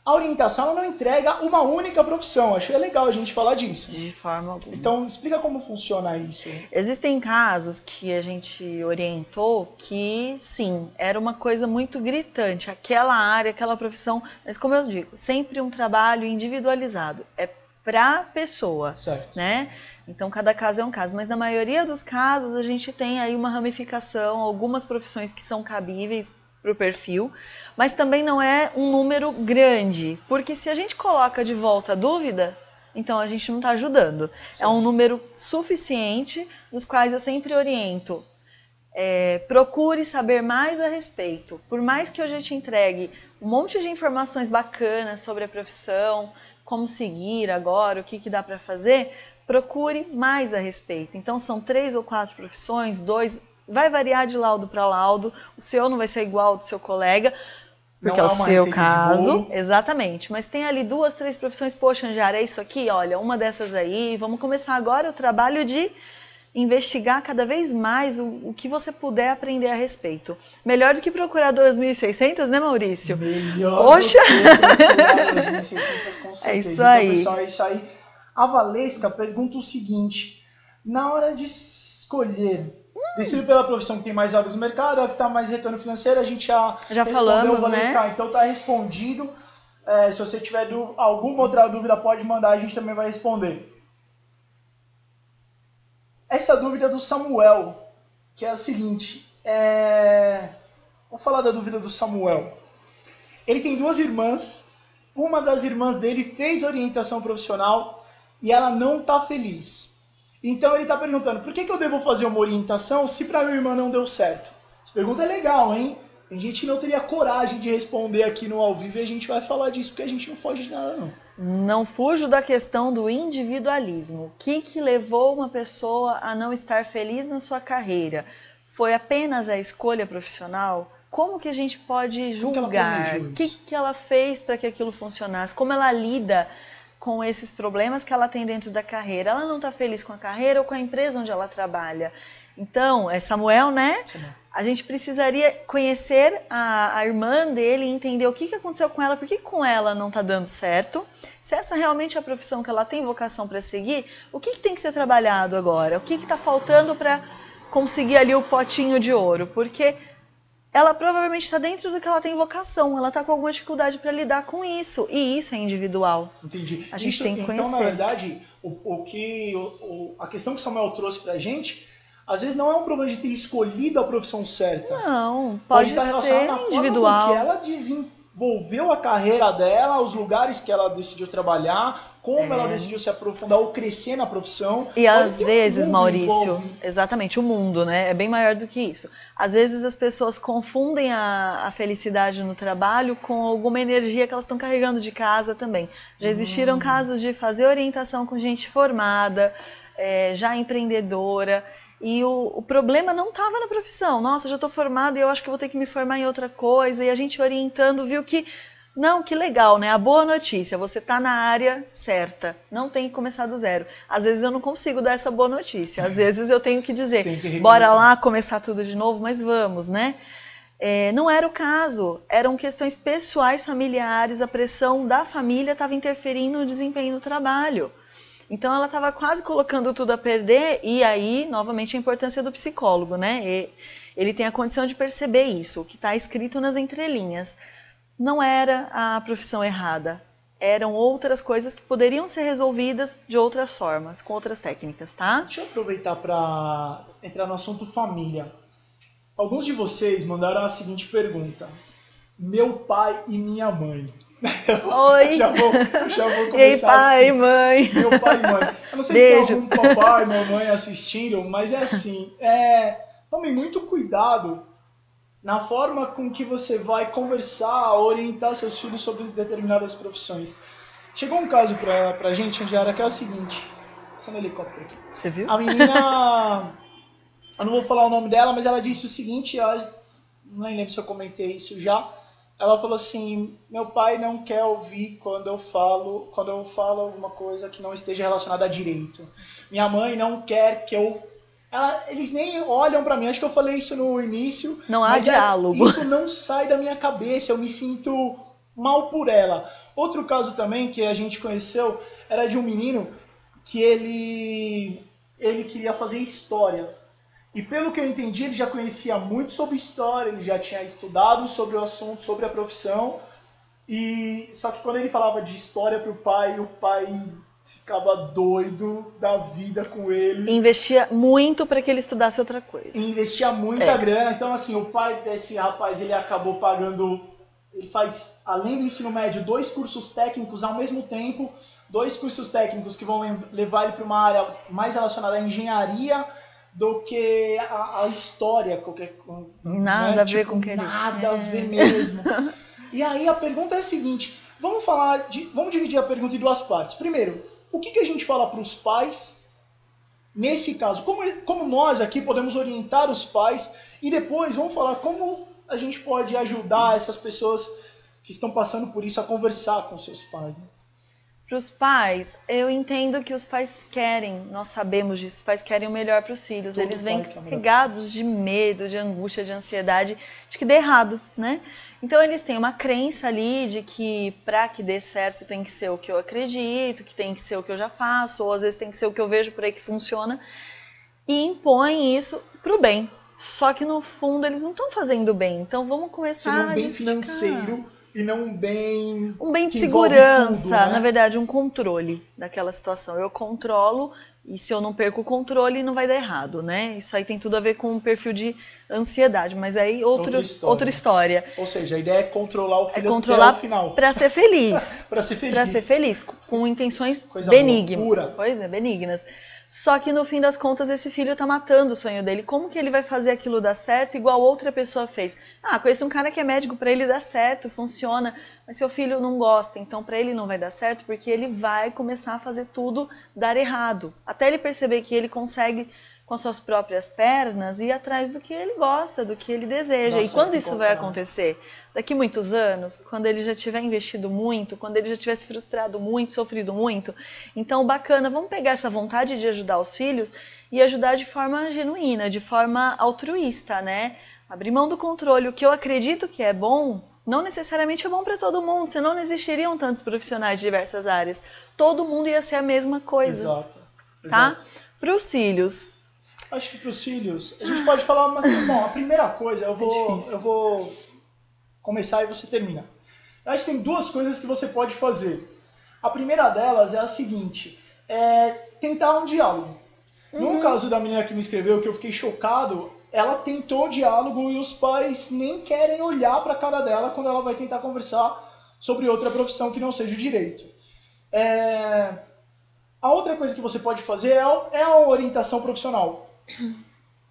[SPEAKER 1] a orientação não entrega uma única profissão. Acho legal a gente falar disso.
[SPEAKER 2] De forma alguma.
[SPEAKER 1] Então, explica como funciona isso.
[SPEAKER 2] Existem casos que a gente orientou que, sim, era uma coisa muito gritante. Aquela área, aquela profissão. Mas, como eu digo, sempre um trabalho individualizado. É para a pessoa.
[SPEAKER 1] Certo.
[SPEAKER 2] Né? Então, cada caso é um caso. Mas, na maioria dos casos, a gente tem aí uma ramificação, algumas profissões que são cabíveis para o perfil, mas também não é um número grande, porque se a gente coloca de volta a dúvida, então a gente não está ajudando. Sim. É um número suficiente, dos quais eu sempre oriento. Procure saber mais a respeito. Por mais que eu já te entregue um monte de informações bacanas sobre a profissão, como seguir agora, o que dá para fazer, procure mais a respeito. Então são 3 ou 4 profissões, 2... Vai variar de laudo para laudo, o seu não vai ser igual ao do seu colega, porque é o seu caso. Exatamente, mas tem ali 2, 3 profissões, poxa, Anjara, é isso aqui, olha, uma dessas aí, vamos começar agora o trabalho de investigar cada vez mais o que você puder aprender a respeito. Melhor do que procurar 2.600, né, Maurício?
[SPEAKER 1] Melhor
[SPEAKER 2] Poxa!
[SPEAKER 1] do que procurar 2.600, com certeza.
[SPEAKER 2] É isso aí.
[SPEAKER 1] Então, pessoal, é isso aí. A Valesca pergunta o seguinte: na hora de escolher, decido pela profissão que tem mais vagas no mercado, a que está mais retorno financeiro, a gente já
[SPEAKER 2] falamos,
[SPEAKER 1] Valesca,
[SPEAKER 2] né?
[SPEAKER 1] Então está respondido. Se você tiver alguma outra dúvida, pode mandar, a gente também vai responder. Essa dúvida do Samuel, que é a seguinte, vou falar da dúvida do Samuel. Ele tem 2 irmãs, uma das irmãs dele fez orientação profissional e ela não está feliz. Então ele está perguntando, por que eu devo fazer uma orientação se para minha irmã não deu certo? Essa pergunta é legal, hein? A gente não teria coragem de responder aqui no ao vivo e a gente vai falar disso porque a gente não foge de nada, não.
[SPEAKER 2] Não fujo da questão do individualismo. O que levou uma pessoa a não estar feliz na sua carreira? Foi apenas a escolha profissional? como que a gente pode julgar?
[SPEAKER 1] O
[SPEAKER 2] que ela fez para que aquilo funcionasse? Como ela lida com esses problemas que ela tem dentro da carreira? Ela não está feliz com a carreira ou com a empresa onde ela trabalha? Então, é Samuel, né?
[SPEAKER 1] Sim.
[SPEAKER 2] A gente precisaria conhecer a irmã dele e entender o que aconteceu com ela, por que com ela não está dando certo. Se essa realmente é a profissão que ela tem vocação para seguir, o que tem que ser trabalhado agora? O que está faltando para conseguir ali o potinho de ouro? Porque ela provavelmente está dentro do que ela tem vocação, ela está com alguma dificuldade para lidar com isso, e isso é individual.
[SPEAKER 1] Entendi.
[SPEAKER 2] A gente tem que conhecer.
[SPEAKER 1] Então, na verdade, a questão que o Samuel trouxe para a gente, às vezes não é um problema de ter escolhido a profissão certa.
[SPEAKER 2] Não, pode
[SPEAKER 1] estar
[SPEAKER 2] ser
[SPEAKER 1] relacionado na
[SPEAKER 2] individual.
[SPEAKER 1] Forma com que ela desenvolveu a carreira dela, os lugares que ela decidiu trabalhar, como ela decidiu se aprofundar ou crescer na profissão.
[SPEAKER 2] E às vezes, Maurício,
[SPEAKER 1] envolve.
[SPEAKER 2] exatamente, o mundo, né? É bem maior do que isso. Às vezes as pessoas confundem a felicidade no trabalho com alguma energia que elas estão carregando de casa também. Já existiram casos de fazer orientação com gente formada, já empreendedora, e o problema não estava na profissão. Nossa, já estou formada e eu acho que vou ter que me formar em outra coisa. E a gente orientando viu que, não, que legal, né? A boa notícia, você está na área certa, não tem que começar do zero. Às vezes eu não consigo dar essa boa notícia, às vezes eu tenho que dizer, bora lá começar tudo de novo, mas vamos, né? Não era o caso, eram questões pessoais, familiares, a pressão da família estava interferindo no desempenho do trabalho. Então ela estava quase colocando tudo a perder, e aí, novamente, a importância do psicólogo, né? Ele tem a condição de perceber isso, o que está escrito nas entrelinhas. Não era a profissão errada, eram outras coisas que poderiam ser resolvidas de outras formas, com outras técnicas, tá?
[SPEAKER 1] Deixa eu aproveitar para entrar no assunto família. Alguns de vocês mandaram a seguinte pergunta: meu pai e minha mãe.
[SPEAKER 2] Oi!
[SPEAKER 1] já vou começar.
[SPEAKER 2] E aí, pai
[SPEAKER 1] assim.
[SPEAKER 2] e mãe?
[SPEAKER 1] Meu pai e mãe. Eu não sei
[SPEAKER 2] Beijo.
[SPEAKER 1] se tem algum papai e mamãe assistindo, mas é assim, tome muito cuidado na forma com que você vai conversar, orientar seus filhos sobre determinadas profissões. Chegou um caso pra gente, Angela, que é o seguinte, passando no helicóptero aqui.
[SPEAKER 2] Você viu?
[SPEAKER 1] A menina, eu não vou falar o nome dela, mas ela disse o seguinte, não lembro se eu comentei isso já. Ela falou assim: meu pai não quer ouvir quando eu falo alguma coisa que não esteja relacionada a direito. Minha mãe não quer que eu... eles nem olham pra mim, acho que eu falei isso no início.
[SPEAKER 2] Não há diálogo.
[SPEAKER 1] Isso não sai da minha cabeça, eu me sinto mal por ela. Outro caso também que a gente conheceu era de um menino que ele queria fazer história. E pelo que eu entendi, ele já conhecia muito sobre história, ele já tinha estudado sobre o assunto, sobre a profissão. Só que quando ele falava de história pro pai, o pai ficava doido da vida com ele.
[SPEAKER 2] E investia muito para que ele estudasse outra coisa.
[SPEAKER 1] E investia muita grana. Então, assim, o pai desse rapaz, ele acabou pagando... Ele faz, além do ensino médio, 2 cursos técnicos ao mesmo tempo. 2 cursos técnicos que vão levar ele para uma área mais relacionada à engenharia do que a história,
[SPEAKER 2] nada, né? A ver com que ele...
[SPEAKER 1] Nada a ver mesmo. E aí a pergunta é a seguinte, vamos dividir a pergunta em 2 partes. Primeiro, o que a gente fala para os pais nesse caso? Como nós aqui podemos orientar os pais? E depois vamos falar como a gente pode ajudar essas pessoas que estão passando por isso a conversar com seus pais, né?
[SPEAKER 2] Para os pais, eu entendo que os pais querem, nós sabemos disso, os pais querem o melhor para os filhos.
[SPEAKER 1] Todo
[SPEAKER 2] eles vêm
[SPEAKER 1] pai
[SPEAKER 2] carregados de medo, de angústia, de ansiedade, de que dê errado, né? Então eles têm uma crença ali de que para que dê certo tem que ser o que eu acredito, que tem que ser o que eu já faço, ou às vezes tem que ser o que eu vejo por aí que funciona, e impõem isso para o bem. Só que no fundo eles não estão fazendo bem, então vamos começar
[SPEAKER 1] a bem financeiro e não um bem
[SPEAKER 2] de segurança,
[SPEAKER 1] tudo, né?
[SPEAKER 2] Na verdade, um controle daquela situação. Eu controlo e se eu não perco o controle não vai dar errado, né? Isso aí tem tudo a ver com um perfil de ansiedade, mas aí outra história.
[SPEAKER 1] Ou seja, a ideia é controlar o filho
[SPEAKER 2] até o
[SPEAKER 1] final.
[SPEAKER 2] Para ser feliz.
[SPEAKER 1] Para ser feliz.
[SPEAKER 2] Para ser feliz, com intenções
[SPEAKER 1] benignas.
[SPEAKER 2] Pois é, benignas. Só que no fim das contas esse filho tá matando o sonho dele. Como que ele vai fazer aquilo dar certo igual outra pessoa fez? Conheço um cara que é médico, para ele dá certo, funciona, mas seu filho não gosta, então para ele não vai dar certo porque ele vai começar a fazer tudo dar errado. Até ele perceber que ele consegue com as suas próprias pernas e ir atrás do que ele gosta, do que ele deseja.
[SPEAKER 1] Nossa,
[SPEAKER 2] e quando isso vai acontecer? Daqui muitos anos, quando ele já tiver investido muito, quando ele já tiver se frustrado muito, sofrido muito. Então, bacana, vamos pegar essa vontade de ajudar os filhos e ajudar de forma genuína, de forma altruísta, né? Abrir mão do controle. O que eu acredito que é bom, não necessariamente é bom para todo mundo, senão não existiriam tantos profissionais de diversas áreas. Todo mundo ia ser a mesma coisa.
[SPEAKER 1] Exato.
[SPEAKER 2] Tá? Para os filhos.
[SPEAKER 1] Acho que para os filhos, a gente pode falar, mas bom, a primeira coisa, eu vou começar e você termina. Eu acho que tem duas coisas que você pode fazer. A primeira delas é a seguinte, é tentar um diálogo. No caso da menina que me escreveu, que eu fiquei chocado, ela tentou diálogo e os pais nem querem olhar para a cara dela quando ela vai tentar conversar sobre outra profissão que não seja o direito. A outra coisa que você pode fazer é a orientação profissional.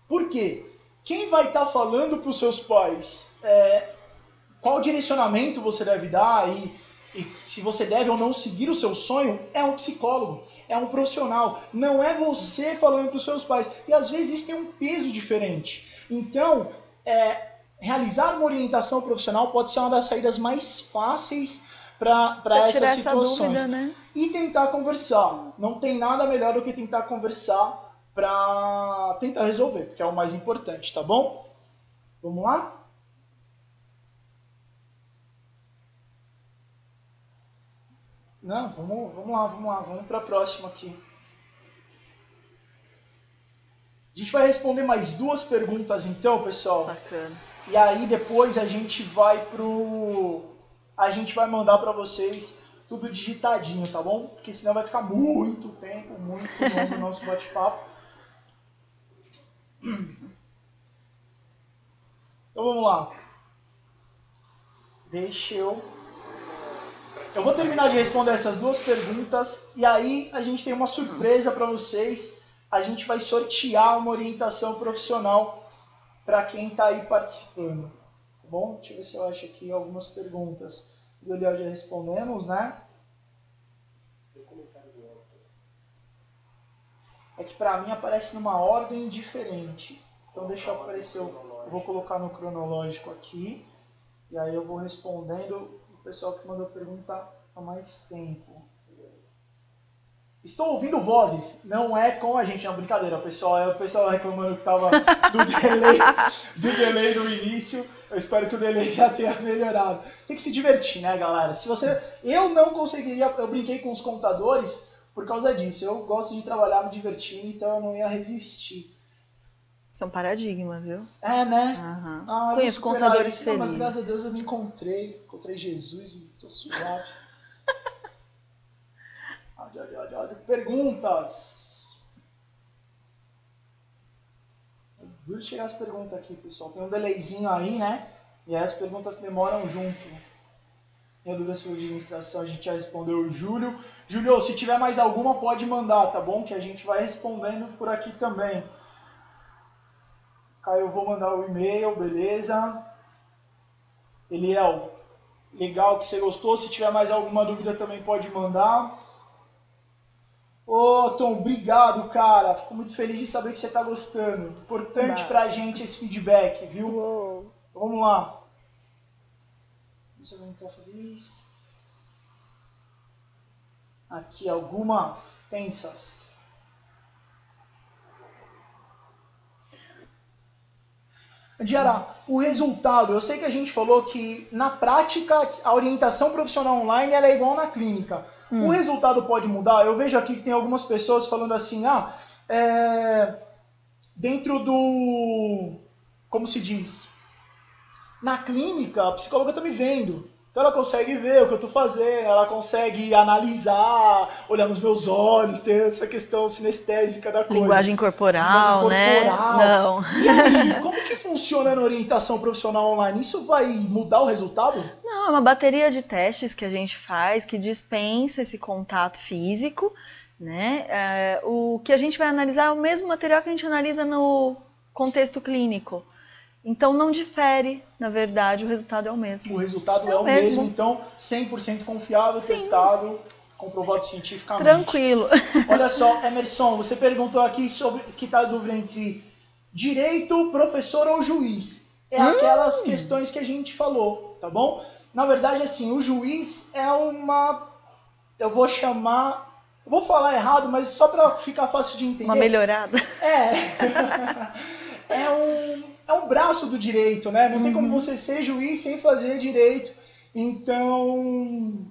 [SPEAKER 1] Por quê? Quem vai estar falando para os seus pais qual direcionamento você deve dar e se você deve ou não seguir o seu sonho é um psicólogo. É um profissional, não é você falando para os seus pais. E às vezes isso tem um peso diferente. Então, realizar uma orientação profissional pode ser uma das saídas mais fáceis para essas situações.
[SPEAKER 2] Dúvida, né?
[SPEAKER 1] E tentar conversar. Não tem nada melhor do que tentar conversar para tentar resolver, que é o mais importante, tá bom? Vamos lá? Não, vamos lá, vamos para a próxima aqui. A gente vai responder mais duas perguntas então, pessoal.
[SPEAKER 2] Bacana.
[SPEAKER 1] E aí depois a gente vai mandar para vocês tudo digitadinho, tá bom? Porque senão vai ficar muito tempo, muito longo o nosso bate-papo. Então vamos lá. Eu vou terminar de responder essas duas perguntas e aí a gente tem uma surpresa para vocês. A gente vai sortear uma orientação profissional para quem está aí participando. Tá bom? Deixa eu ver se eu acho aqui algumas perguntas. Do Eliel já respondemos, né? É que para mim aparece numa ordem diferente. Então deixa eu aparecer, eu vou colocar no cronológico aqui. E aí eu vou respondendo o pessoal que mandou pergunta há mais tempo. Estou ouvindo vozes, não é com a gente, não, brincadeira, pessoal. É o pessoal reclamando que estava do delay do início. Eu espero que o delay já tenha melhorado. Tem que se divertir, né, galera? Eu não conseguiria, eu brinquei com os contadores por causa disso. Eu gosto de trabalhar me divertindo, então eu não ia resistir.
[SPEAKER 2] Isso é um paradigma, viu?
[SPEAKER 1] É, né?
[SPEAKER 2] Uhum. Conheço contadores felizes.
[SPEAKER 1] Mas graças a Deus eu me encontrei Jesus e tô suave. Perguntas. Duro chegar as perguntas aqui, pessoal. Tem um delayzinho aí, né? E aí as perguntas demoram junto. Tem dúvida sobre administração, a gente já respondeu o Júlio. Júlio, se tiver mais alguma, pode mandar, tá bom? Que a gente vai respondendo por aqui também. Caio, eu vou mandar o e-mail, beleza? Eliel, legal que você gostou. Se tiver mais alguma dúvida também pode mandar. Ô, Tom, obrigado, cara. Fico muito feliz de saber que você tá gostando. Importante pra gente esse feedback, viu?
[SPEAKER 2] Uou.
[SPEAKER 1] Vamos lá. Deixa eu ver se eu tô feliz. Aqui algumas tensas. Diara, o resultado, eu sei que a gente falou que na prática a orientação profissional online ela é igual na clínica. O resultado pode mudar? Eu vejo aqui que tem algumas pessoas falando assim, dentro do, como se diz, na clínica a psicóloga está me vendo. Então ela consegue ver o que eu estou fazendo, ela consegue analisar, olhar nos meus olhos, ter essa questão sinestésica da coisa.
[SPEAKER 2] Linguagem corporal, né? Não.
[SPEAKER 1] E aí, como que funciona na orientação profissional online? Isso vai mudar o resultado?
[SPEAKER 2] Não, é uma bateria de testes que a gente faz, que dispensa esse contato físico, né? O que a gente vai analisar é o mesmo material que a gente analisa no contexto clínico. Então não difere, na verdade, o resultado é o mesmo.
[SPEAKER 1] O resultado é o mesmo, então 100% confiável, testado, comprovado cientificamente.
[SPEAKER 2] Tranquilo.
[SPEAKER 1] Olha só, Emerson, você perguntou aqui sobre que está a dúvida entre direito, professor ou juiz. É aquelas questões que a gente falou, tá bom? Na verdade, assim, o juiz é uma... Eu vou chamar... Eu vou falar errado, mas só para ficar fácil de entender.
[SPEAKER 2] Uma melhorada.
[SPEAKER 1] É um braço do direito, né? Não tem como você ser juiz sem fazer direito. Então,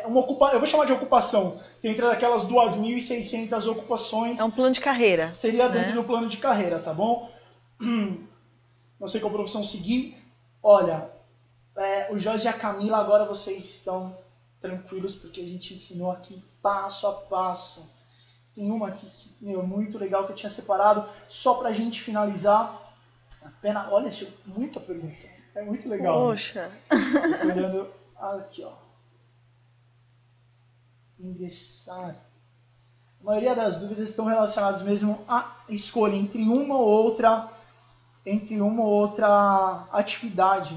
[SPEAKER 1] eu vou chamar de ocupação. Tem aquelas 2.600 ocupações.
[SPEAKER 2] É um plano de carreira.
[SPEAKER 1] Seria dentro do plano de carreira, tá bom? Não sei qual profissão seguir. Olha, o Jorge e a Camila, agora vocês estão tranquilos, porque a gente ensinou aqui passo a passo. Tem uma aqui que é muito legal que eu tinha separado, só pra gente finalizar. Pena, olha, muita pergunta. É muito legal.
[SPEAKER 2] Poxa.
[SPEAKER 1] Eu tô olhando aqui, ó. Ingressar. A maioria das dúvidas estão relacionadas mesmo à escolha entre uma ou outra atividade.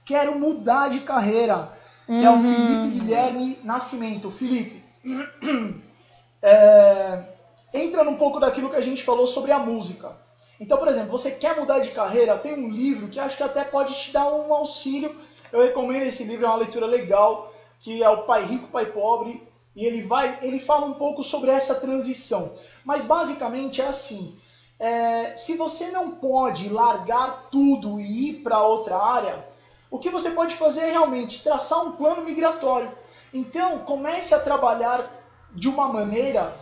[SPEAKER 1] Quero mudar de carreira. Que é o Felipe Guilherme Nascimento. Felipe, entra um pouco daquilo que a gente falou sobre a música. Então, por exemplo, você quer mudar de carreira, tem um livro que acho que até pode te dar um auxílio. Eu recomendo esse livro, é uma leitura legal, que é o Pai Rico, Pai Pobre, e ele fala um pouco sobre essa transição. Mas basicamente é assim, se você não pode largar tudo e ir para outra área, o que você pode fazer é realmente traçar um plano migratório. Então, comece a trabalhar de uma maneira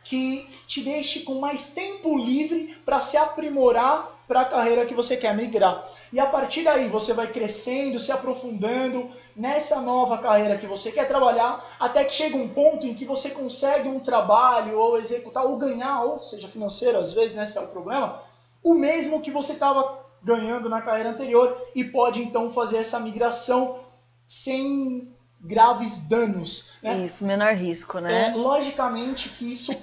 [SPEAKER 1] que te deixe com mais tempo livre para se aprimorar para a carreira que você quer migrar. E a partir daí você vai crescendo, se aprofundando nessa nova carreira que você quer trabalhar, até que chega um ponto em que você consegue um trabalho, ou executar, ou ganhar, ou seja, financeiro, às vezes, né, esse é o problema, o mesmo que você estava ganhando na carreira anterior, e pode então fazer essa migração sem graves danos. Né?
[SPEAKER 2] Isso, menor risco, né?
[SPEAKER 1] Logicamente que isso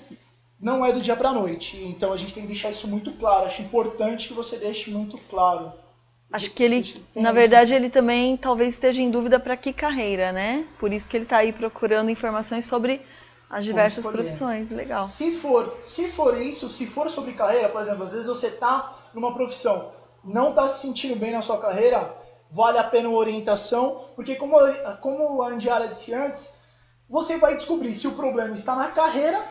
[SPEAKER 1] não é do dia para a noite, então a gente tem que deixar isso muito claro. Acho importante que você deixe muito claro.
[SPEAKER 2] Acho que ele, na verdade, ele também talvez esteja em dúvida para que carreira, né? Por isso que ele está aí procurando informações sobre as diversas profissões. Legal.
[SPEAKER 1] Se for isso, se for sobre carreira, por exemplo, às vezes você está numa profissão, não está se sentindo bem na sua carreira, vale a pena uma orientação, porque como a Andiara disse antes, você vai descobrir se o problema está na carreira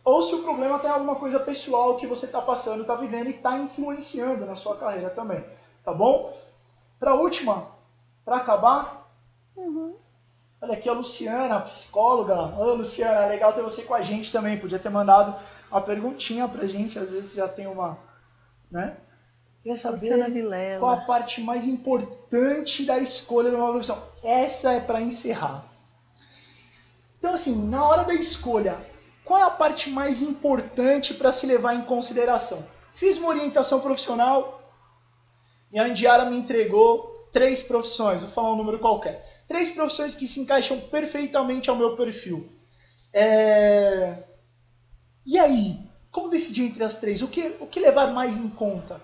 [SPEAKER 1] ou se o problema tem alguma coisa pessoal que você está passando, está vivendo e está influenciando na sua carreira também. Tá bom? Para a última, para acabar, olha aqui a Luciana, a psicóloga. Ô Luciana, é legal ter você com a gente também. Podia ter mandado uma perguntinha pra gente, às vezes já tem uma, né? Quer saber qual a parte mais importante da escolha de uma profissão? Essa é para encerrar. Então, assim, na hora da escolha, qual é a parte mais importante para se levar em consideração? Fiz uma orientação profissional e a Andiara me entregou 3 profissões, vou falar um número qualquer. 3 profissões que se encaixam perfeitamente ao meu perfil. E aí, como decidir entre as 3? O que levar mais em conta?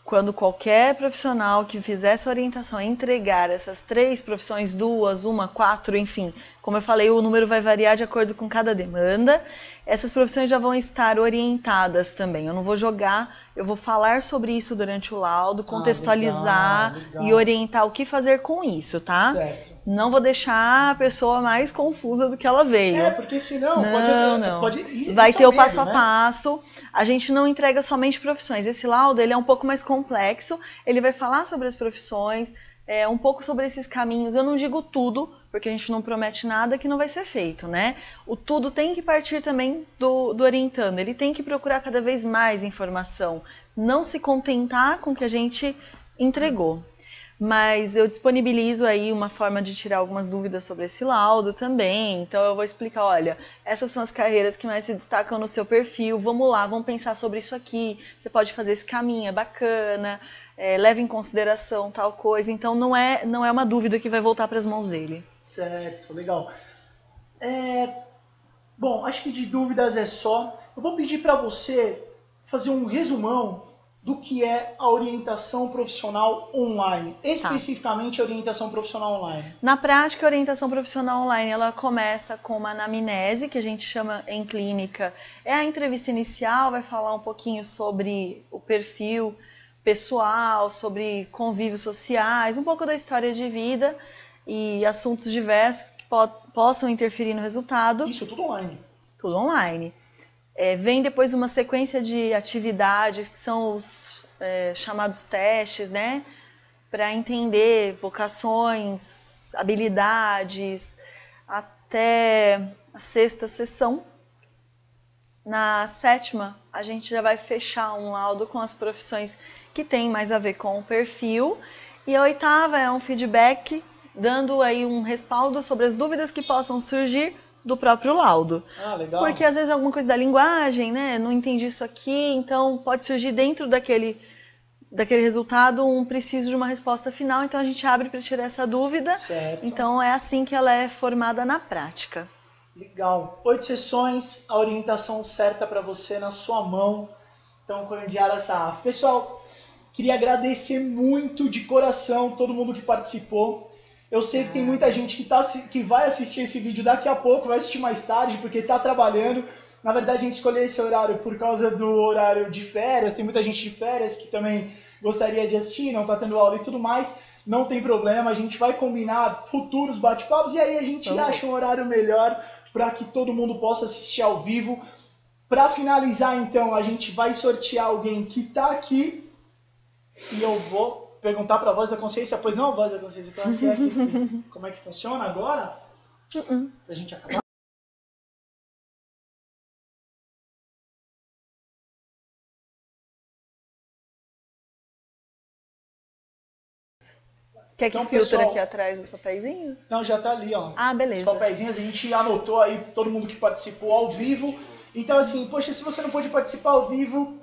[SPEAKER 2] Quando qualquer profissional que fizer essa orientação entregar essas 3 profissões, 2, 1, 4, enfim, como eu falei, o número vai variar de acordo com cada demanda. Essas profissões já vão estar orientadas também. Eu não vou jogar, eu vou falar sobre isso durante o laudo, contextualizar legal. E orientar o que fazer com isso, tá?
[SPEAKER 1] Certo.
[SPEAKER 2] Não vou deixar a pessoa mais confusa do que ela veio.
[SPEAKER 1] Porque senão pode
[SPEAKER 2] vai ter o passo a passo. A gente não entrega somente profissões. Esse laudo ele é um pouco mais complexo. Ele vai falar sobre as profissões, um pouco sobre esses caminhos. Eu não digo tudo, porque a gente não promete nada que não vai ser feito, né? O tudo tem que partir também do orientando. Ele tem que procurar cada vez mais informação. Não se contentar com o que a gente entregou. Mas eu disponibilizo aí uma forma de tirar algumas dúvidas sobre esse laudo também. Então eu vou explicar, olha, essas são as carreiras que mais se destacam no seu perfil. Vamos lá, vamos pensar sobre isso aqui. Você pode fazer esse caminho, é bacana. Leve em consideração tal coisa. Então não é uma dúvida que vai voltar para as mãos dele.
[SPEAKER 1] Certo, legal. Bom, acho que de dúvidas é só. Eu vou pedir para você fazer um resumão do que é a orientação profissional online, especificamente a orientação profissional online.
[SPEAKER 2] Na prática, a orientação profissional online, ela começa com uma anamnese, que a gente chama em clínica, é a entrevista inicial, vai falar um pouquinho sobre o perfil pessoal, sobre convívios sociais, um pouco da história de vida e assuntos diversos que possam interferir no resultado.
[SPEAKER 1] Isso tudo online.
[SPEAKER 2] Tudo online. Vem depois uma sequência de atividades que são os chamados testes, né? Para entender vocações, habilidades, até a 6ª sessão. Na 7ª, a gente já vai fechar um laudo com as profissões que tem mais a ver com o perfil. E a 8ª é um feedback, dando aí um respaldo sobre as dúvidas que possam surgir do próprio laudo.
[SPEAKER 1] Ah, legal.
[SPEAKER 2] Porque às vezes alguma coisa da linguagem, né? Não entendi isso aqui, então pode surgir dentro daquele resultado preciso de uma resposta final, então a gente abre para tirar essa dúvida.
[SPEAKER 1] Certo.
[SPEAKER 2] Então é assim que ela é formada na prática.
[SPEAKER 1] Legal. 8 sessões, a orientação certa para você na sua mão. Então, Corandiara Sarraf. Pessoal, queria agradecer muito de coração todo mundo que participou. Eu sei que tem muita gente que vai assistir esse vídeo daqui a pouco, vai assistir mais tarde, porque está trabalhando. Na verdade, a gente escolheu esse horário por causa do horário de férias. Tem muita gente de férias que também gostaria de assistir, não está tendo aula e tudo mais. Não tem problema, a gente vai combinar futuros bate-papos e aí a gente acha um horário melhor para que todo mundo possa assistir ao vivo. Para finalizar, então, a gente vai sortear alguém que está aqui e eu vou perguntar para a Voz da Consciência, pois não, Voz da Consciência, como é que funciona agora? Pra gente acabar.
[SPEAKER 2] Quer que
[SPEAKER 1] Então,
[SPEAKER 2] filtre
[SPEAKER 1] pessoal,
[SPEAKER 2] aqui atrás os papeizinhos?
[SPEAKER 1] Não, já tá ali, ó.
[SPEAKER 2] Ah, beleza.
[SPEAKER 1] Os papeizinhos, a gente anotou aí todo mundo que participou ao vivo. Então, assim, poxa, se você não pôde participar ao vivo,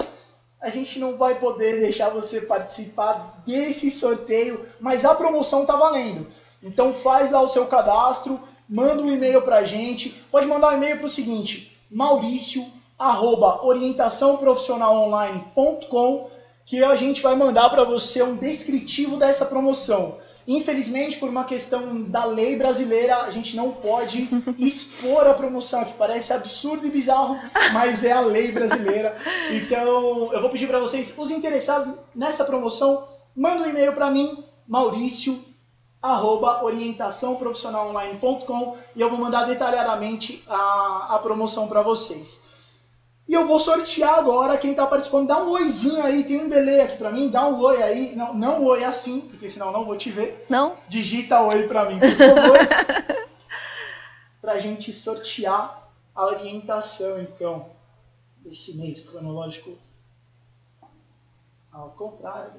[SPEAKER 1] a gente não vai poder deixar você participar desse sorteio, mas a promoção tá valendo. Então faz lá o seu cadastro, manda um e-mail pra gente. Pode mandar um e-mail pro seguinte, mauricio@orientaçãoprofissionalonline.com, que a gente vai mandar para você um descritivo dessa promoção. Infelizmente, por uma questão da lei brasileira, a gente não pode expor a promoção, que parece absurdo e bizarro, mas é a lei brasileira. Então, eu vou pedir para vocês, os interessados nessa promoção, mandem um e-mail para mim, mauricio@orientaçãoprofissionalonline.com, e eu vou mandar detalhadamente a promoção para vocês. E eu vou sortear agora quem está participando. Dá um oizinho aí, tem um delay aqui pra mim. Dá um oi aí. Não, não oi assim, porque senão eu não vou te ver.
[SPEAKER 2] Não?
[SPEAKER 1] Digita oi pra mim, por favor. Pra gente sortear a orientação, então, desse mês cronológico. Ao contrário.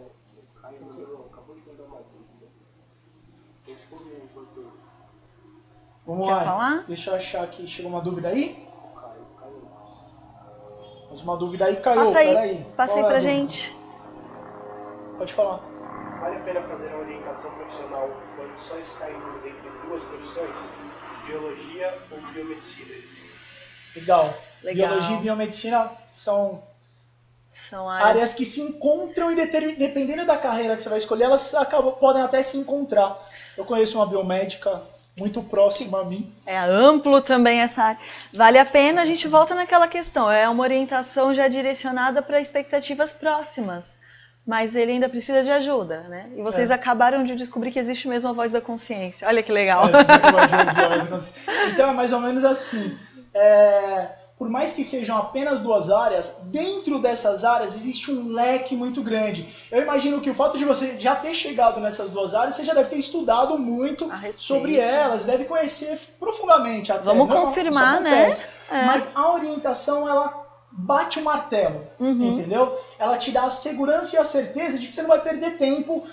[SPEAKER 3] Acabou de mandar uma dúvida. Responde aí, doutor.
[SPEAKER 1] Vamos
[SPEAKER 2] Quer
[SPEAKER 1] lá.
[SPEAKER 2] falar?
[SPEAKER 1] Deixa eu achar aqui. Chegou uma dúvida aí? Mas uma dúvida aí caiu, peraí.
[SPEAKER 2] Passa aí pra gente.
[SPEAKER 1] Pode falar.
[SPEAKER 3] Vale a pena fazer a orientação profissional quando só está indo entre duas profissões? Biologia ou biomedicina?
[SPEAKER 1] Legal.
[SPEAKER 2] Legal.
[SPEAKER 1] Biologia e biomedicina são
[SPEAKER 2] áreas
[SPEAKER 1] áreas que se encontram e dependendo da carreira que você vai escolher, elas podem até se encontrar. Eu conheço uma biomédica muito próxima a mim.
[SPEAKER 2] É amplo também essa área. Vale a pena, a gente volta naquela questão. É uma orientação já direcionada para expectativas próximas. Mas ele ainda precisa de ajuda, né? E vocês acabaram de descobrir que existe mesmo a voz da consciência. Olha que legal.
[SPEAKER 1] Então é mais ou menos assim. Por mais que sejam apenas duas áreas, dentro dessas áreas existe um leque muito grande. Eu imagino que o fato de você já ter chegado nessas duas áreas, você já deve ter estudado muito sobre elas, deve conhecer profundamente. Até.
[SPEAKER 2] Vamos confirmar, né?
[SPEAKER 1] Mas a orientação, ela bate o martelo, entendeu? Ela te dá a segurança e a certeza de que você não vai perder tempo,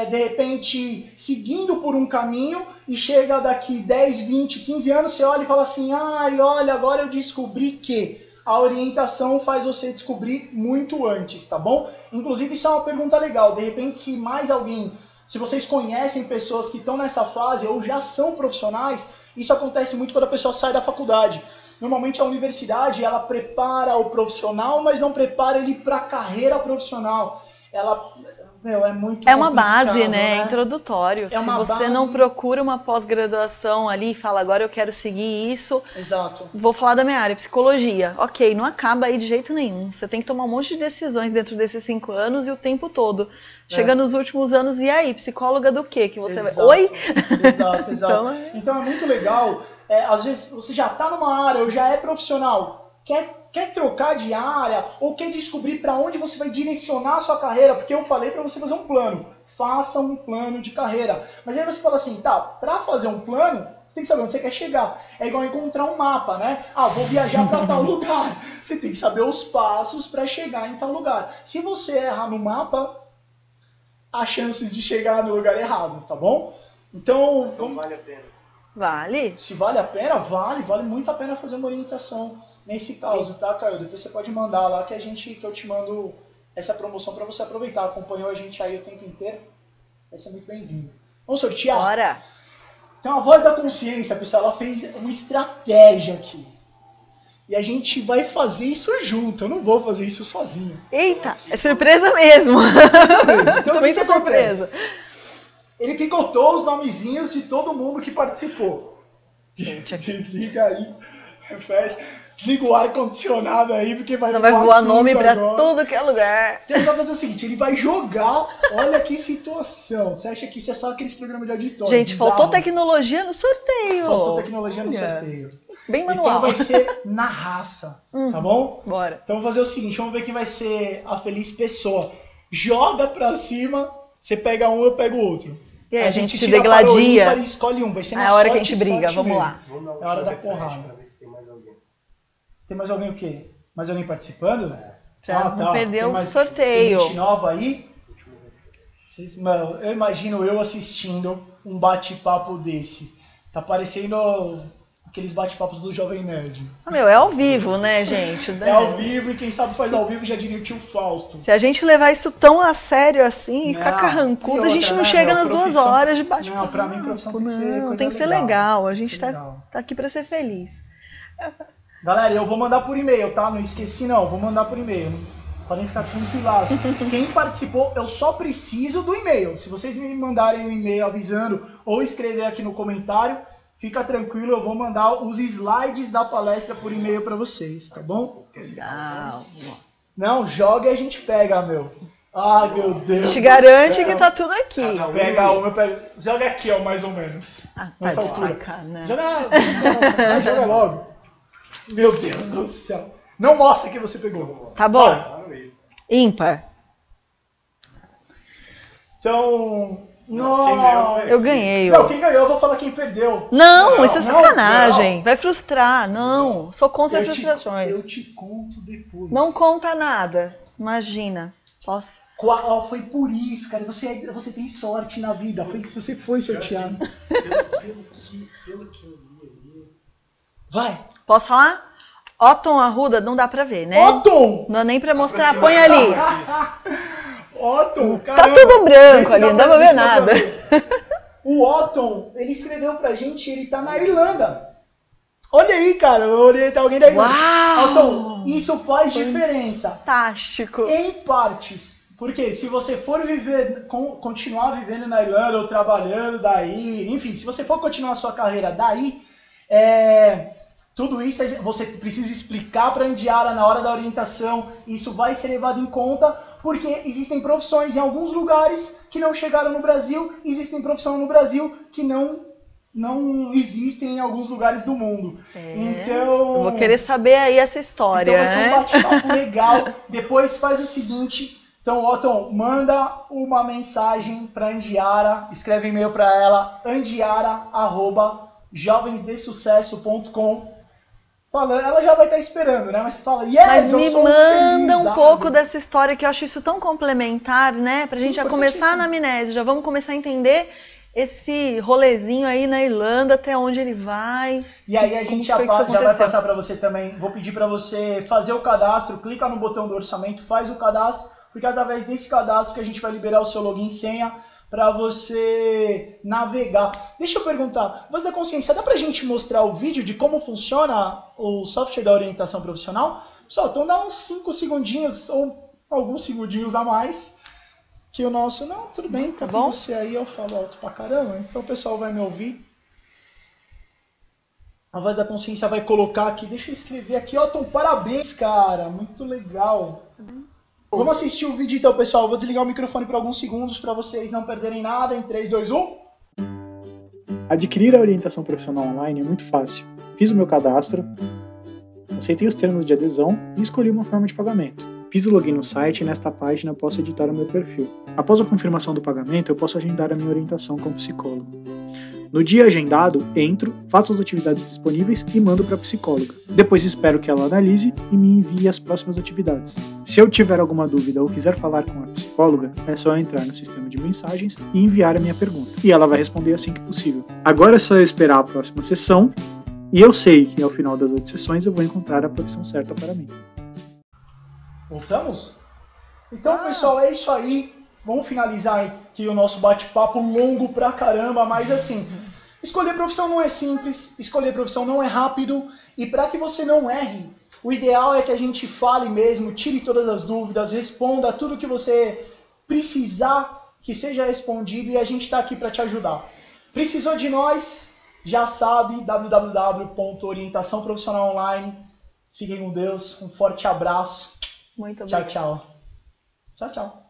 [SPEAKER 1] de repente, seguindo por um caminho e chega daqui 10, 20, 15 anos, você olha e fala assim, olha, agora eu descobri que a orientação faz você descobrir muito antes, tá bom? Inclusive, isso é uma pergunta legal, de repente, se mais alguém, se vocês conhecem pessoas que estão nessa fase ou já são profissionais, isso acontece muito quando a pessoa sai da faculdade. Normalmente a universidade, ela prepara o profissional, mas não prepara ele para a carreira profissional. Ela, é muito
[SPEAKER 4] É uma
[SPEAKER 1] complicado,
[SPEAKER 4] base, né? Introdutório. Se
[SPEAKER 1] uma
[SPEAKER 4] você
[SPEAKER 1] base...
[SPEAKER 4] não procura uma pós-graduação ali e fala, agora eu quero seguir isso.
[SPEAKER 1] Exato.
[SPEAKER 4] Vou falar da minha área, psicologia. Ok, não acaba aí de jeito nenhum. Você tem que tomar um monte de decisões dentro desses 5 anos e o tempo todo. Chega nos últimos anos, e aí? Psicóloga do quê? Que você vai... Oi?
[SPEAKER 1] Exato. Então é muito legal. Às vezes você já está numa área ou já é profissional, quer trocar de área ou quer descobrir para onde você vai direcionar a sua carreira, porque eu falei para você fazer um plano. Faça um plano de carreira. Mas aí você fala assim, tá, para fazer um plano, você tem que saber onde você quer chegar. É igual encontrar um mapa, né? Vou viajar para tal lugar. Você tem que saber os passos para chegar em tal lugar. Se você errar no mapa, há chances de chegar no lugar errado, tá bom? Então
[SPEAKER 3] vale a pena.
[SPEAKER 4] Vale?
[SPEAKER 1] Se vale a pena, vale muito a pena fazer uma orientação nesse caso, tá, Caio? Depois você pode mandar lá que eu te mando essa promoção para você aproveitar. Acompanhou a gente aí o tempo inteiro, vai ser muito bem-vindo. Vamos sortear?
[SPEAKER 4] Bora!
[SPEAKER 1] Então a Voz da Consciência, pessoal, ela fez uma estratégia aqui. E a gente vai fazer isso junto, eu não vou fazer isso sozinho.
[SPEAKER 4] Eita, é surpresa mesmo!
[SPEAKER 1] Então,
[SPEAKER 4] também tô surpresa.
[SPEAKER 1] Ele picotou os nomezinhos de todo mundo que participou.
[SPEAKER 4] Gente,
[SPEAKER 1] desliga aí, fecha. Desliga o ar-condicionado aí, porque vai
[SPEAKER 4] voar nome pra
[SPEAKER 1] agora.
[SPEAKER 4] tudo que é lugar.
[SPEAKER 1] Então ele vai fazer o seguinte, ele vai jogar, olha que situação. Você acha que isso é só aqueles programas de auditório?
[SPEAKER 4] Gente,
[SPEAKER 1] bizarro.
[SPEAKER 4] faltou tecnologia no sorteio.
[SPEAKER 1] Faltou tecnologia no sorteio.
[SPEAKER 4] Bem manual.
[SPEAKER 1] Então vai ser na raça, tá bom?
[SPEAKER 4] Bora.
[SPEAKER 1] Então vamos fazer o seguinte, vamos ver quem vai ser a feliz pessoa. Joga pra cima, você pega um, eu pego o outro.
[SPEAKER 4] E aí, a gente se
[SPEAKER 1] tira
[SPEAKER 4] degladia.
[SPEAKER 1] para o ímpar e escolhe um, vai ser na
[SPEAKER 4] É a hora
[SPEAKER 1] sorte,
[SPEAKER 4] que a gente briga,
[SPEAKER 1] sorte
[SPEAKER 4] vamos
[SPEAKER 1] mesmo.
[SPEAKER 4] lá.
[SPEAKER 1] É a hora da porrada. Tem mais alguém o quê? Mais alguém participando?
[SPEAKER 4] Já não perdeu o
[SPEAKER 1] Tem
[SPEAKER 4] sorteio.
[SPEAKER 1] gente nova aí? Mano, eu imagino eu assistindo um bate-papo desse. Tá parecendo aqueles bate-papos do Jovem Nerd.
[SPEAKER 4] É ao vivo, né, gente?
[SPEAKER 1] É ao vivo e quem sabe faz ao vivo já diria o tio Fausto.
[SPEAKER 4] Se a gente levar isso tão a sério assim, ficar carrancudo, a gente não chega nas 2 horas de bate-papo.
[SPEAKER 1] Não, pra mim profissão tem que ser coisa
[SPEAKER 4] tem que ser legal. A gente tá aqui pra ser feliz.
[SPEAKER 1] Galera, eu vou mandar por e-mail, tá? Não esqueci não, vou mandar por e-mail. Podem ficar tranquilados. Quem participou, eu só preciso do e-mail. Se vocês me mandarem um e-mail avisando ou escrever aqui no comentário, fica tranquilo, eu vou mandar os slides da palestra por e-mail pra vocês, tá bom?
[SPEAKER 4] Legal.
[SPEAKER 1] Não, joga e a gente pega, meu. Ai, meu Deus.
[SPEAKER 4] A gente garante que tá tudo aqui.
[SPEAKER 1] Pega uma, pega... Joga aqui, ó, mais ou menos. Nessa altura. Joga logo. Meu Deus do céu. Não mostra que você pegou.
[SPEAKER 4] Tá bom. Ímpar.
[SPEAKER 1] Então... Nossa.
[SPEAKER 4] Eu ganhei.
[SPEAKER 1] Não, quem ganhou, eu vou falar quem perdeu.
[SPEAKER 4] Não, isso é sacanagem. Vai frustrar. Não, sou contra frustrações.
[SPEAKER 1] Eu te conto depois.
[SPEAKER 4] Não conta nada. Imagina. Posso?
[SPEAKER 1] Foi por isso, cara. Você tem sorte na vida. Você foi sorteado. Pelo que eu li. Vai.
[SPEAKER 4] Posso falar? Otton Arruda, não dá pra ver, né?
[SPEAKER 1] Otton!
[SPEAKER 4] Não é nem pra mostrar. Põe ali.
[SPEAKER 1] Otton, caramba.
[SPEAKER 4] Tá tudo branco ali, não dá pra ver nada.
[SPEAKER 1] O Otton, ele escreveu pra gente, ele tá na Irlanda. Olha aí, cara, eu olhei, tá alguém da Irlanda.
[SPEAKER 4] Uau!
[SPEAKER 1] Otton, isso faz diferença.
[SPEAKER 4] Fantástico.
[SPEAKER 1] Em partes. Porque se você for continuar vivendo na Irlanda ou trabalhando daí, enfim, se você for continuar a sua carreira daí, tudo isso você precisa explicar para a Indiara na hora da orientação, isso vai ser levado em conta, porque existem profissões em alguns lugares que não chegaram no Brasil, existem profissões no Brasil que não existem em alguns lugares do mundo. Então,
[SPEAKER 4] eu vou querer saber aí essa história.
[SPEAKER 1] Então vai ser um bate-papo legal. Depois faz o seguinte... Então, Otton, manda uma mensagem para a Indiara, escreve e-mail para ela, andiara@jovensdesucesso.com. Ela já vai estar esperando, né? Mas você fala,
[SPEAKER 4] mas me manda um pouco dessa história, que eu acho isso tão complementar, né? Pra gente já começar na amnésia, já vamos começar a entender esse rolezinho aí na Irlanda, até onde ele vai.
[SPEAKER 1] E aí a gente já vai passar para você também, vou pedir para você fazer o cadastro, clica no botão do orçamento, faz o cadastro, porque através desse cadastro que a gente vai liberar o seu login e senha para você navegar. Deixa eu perguntar, Voz da Consciência, dá pra gente mostrar o vídeo de como funciona o software da orientação profissional? Pessoal, então dá uns 5 segundinhos ou alguns segundinhos a mais que o nosso... Não, tudo bem, tá bom? Você aí eu falo alto pra caramba, então o pessoal vai me ouvir. A Voz da Consciência vai colocar aqui, deixa eu escrever aqui, ó, Tom, parabéns, cara, muito legal. Vamos assistir o vídeo então, pessoal. Vou desligar o microfone por alguns segundos para vocês não perderem nada. Em 3, 2, 1.
[SPEAKER 5] Adquirir a orientação profissional online é muito fácil. Fiz o meu cadastro, aceitei os termos de adesão e escolhi uma forma de pagamento. Fiz o login no site e nesta página posso editar o meu perfil. Após a confirmação do pagamento, eu posso agendar a minha orientação com o psicólogo. No dia agendado, entro, faço as atividades disponíveis e mando para a psicóloga. Depois espero que ela analise e me envie as próximas atividades. Se eu tiver alguma dúvida ou quiser falar com a psicóloga, é só entrar no sistema de mensagens e enviar a minha pergunta. E ela vai responder assim que possível. Agora é só eu esperar a próxima sessão e eu sei que ao final das 8 sessões eu vou encontrar a profissão certa para mim.
[SPEAKER 1] Voltamos? Então, pessoal, é isso aí. Vamos finalizar aqui o nosso bate-papo longo pra caramba, mas assim, escolher profissão não é simples, escolher profissão não é rápido, e para que você não erre, o ideal é que a gente fale mesmo, tire todas as dúvidas, responda tudo que você precisar que seja respondido, e a gente está aqui para te ajudar. Precisou de nós? Já sabe, www.orientação profissional online. Fiquem com Deus, um forte abraço.
[SPEAKER 4] Muito obrigado.
[SPEAKER 1] Tchau, tchau. Tchau, tchau.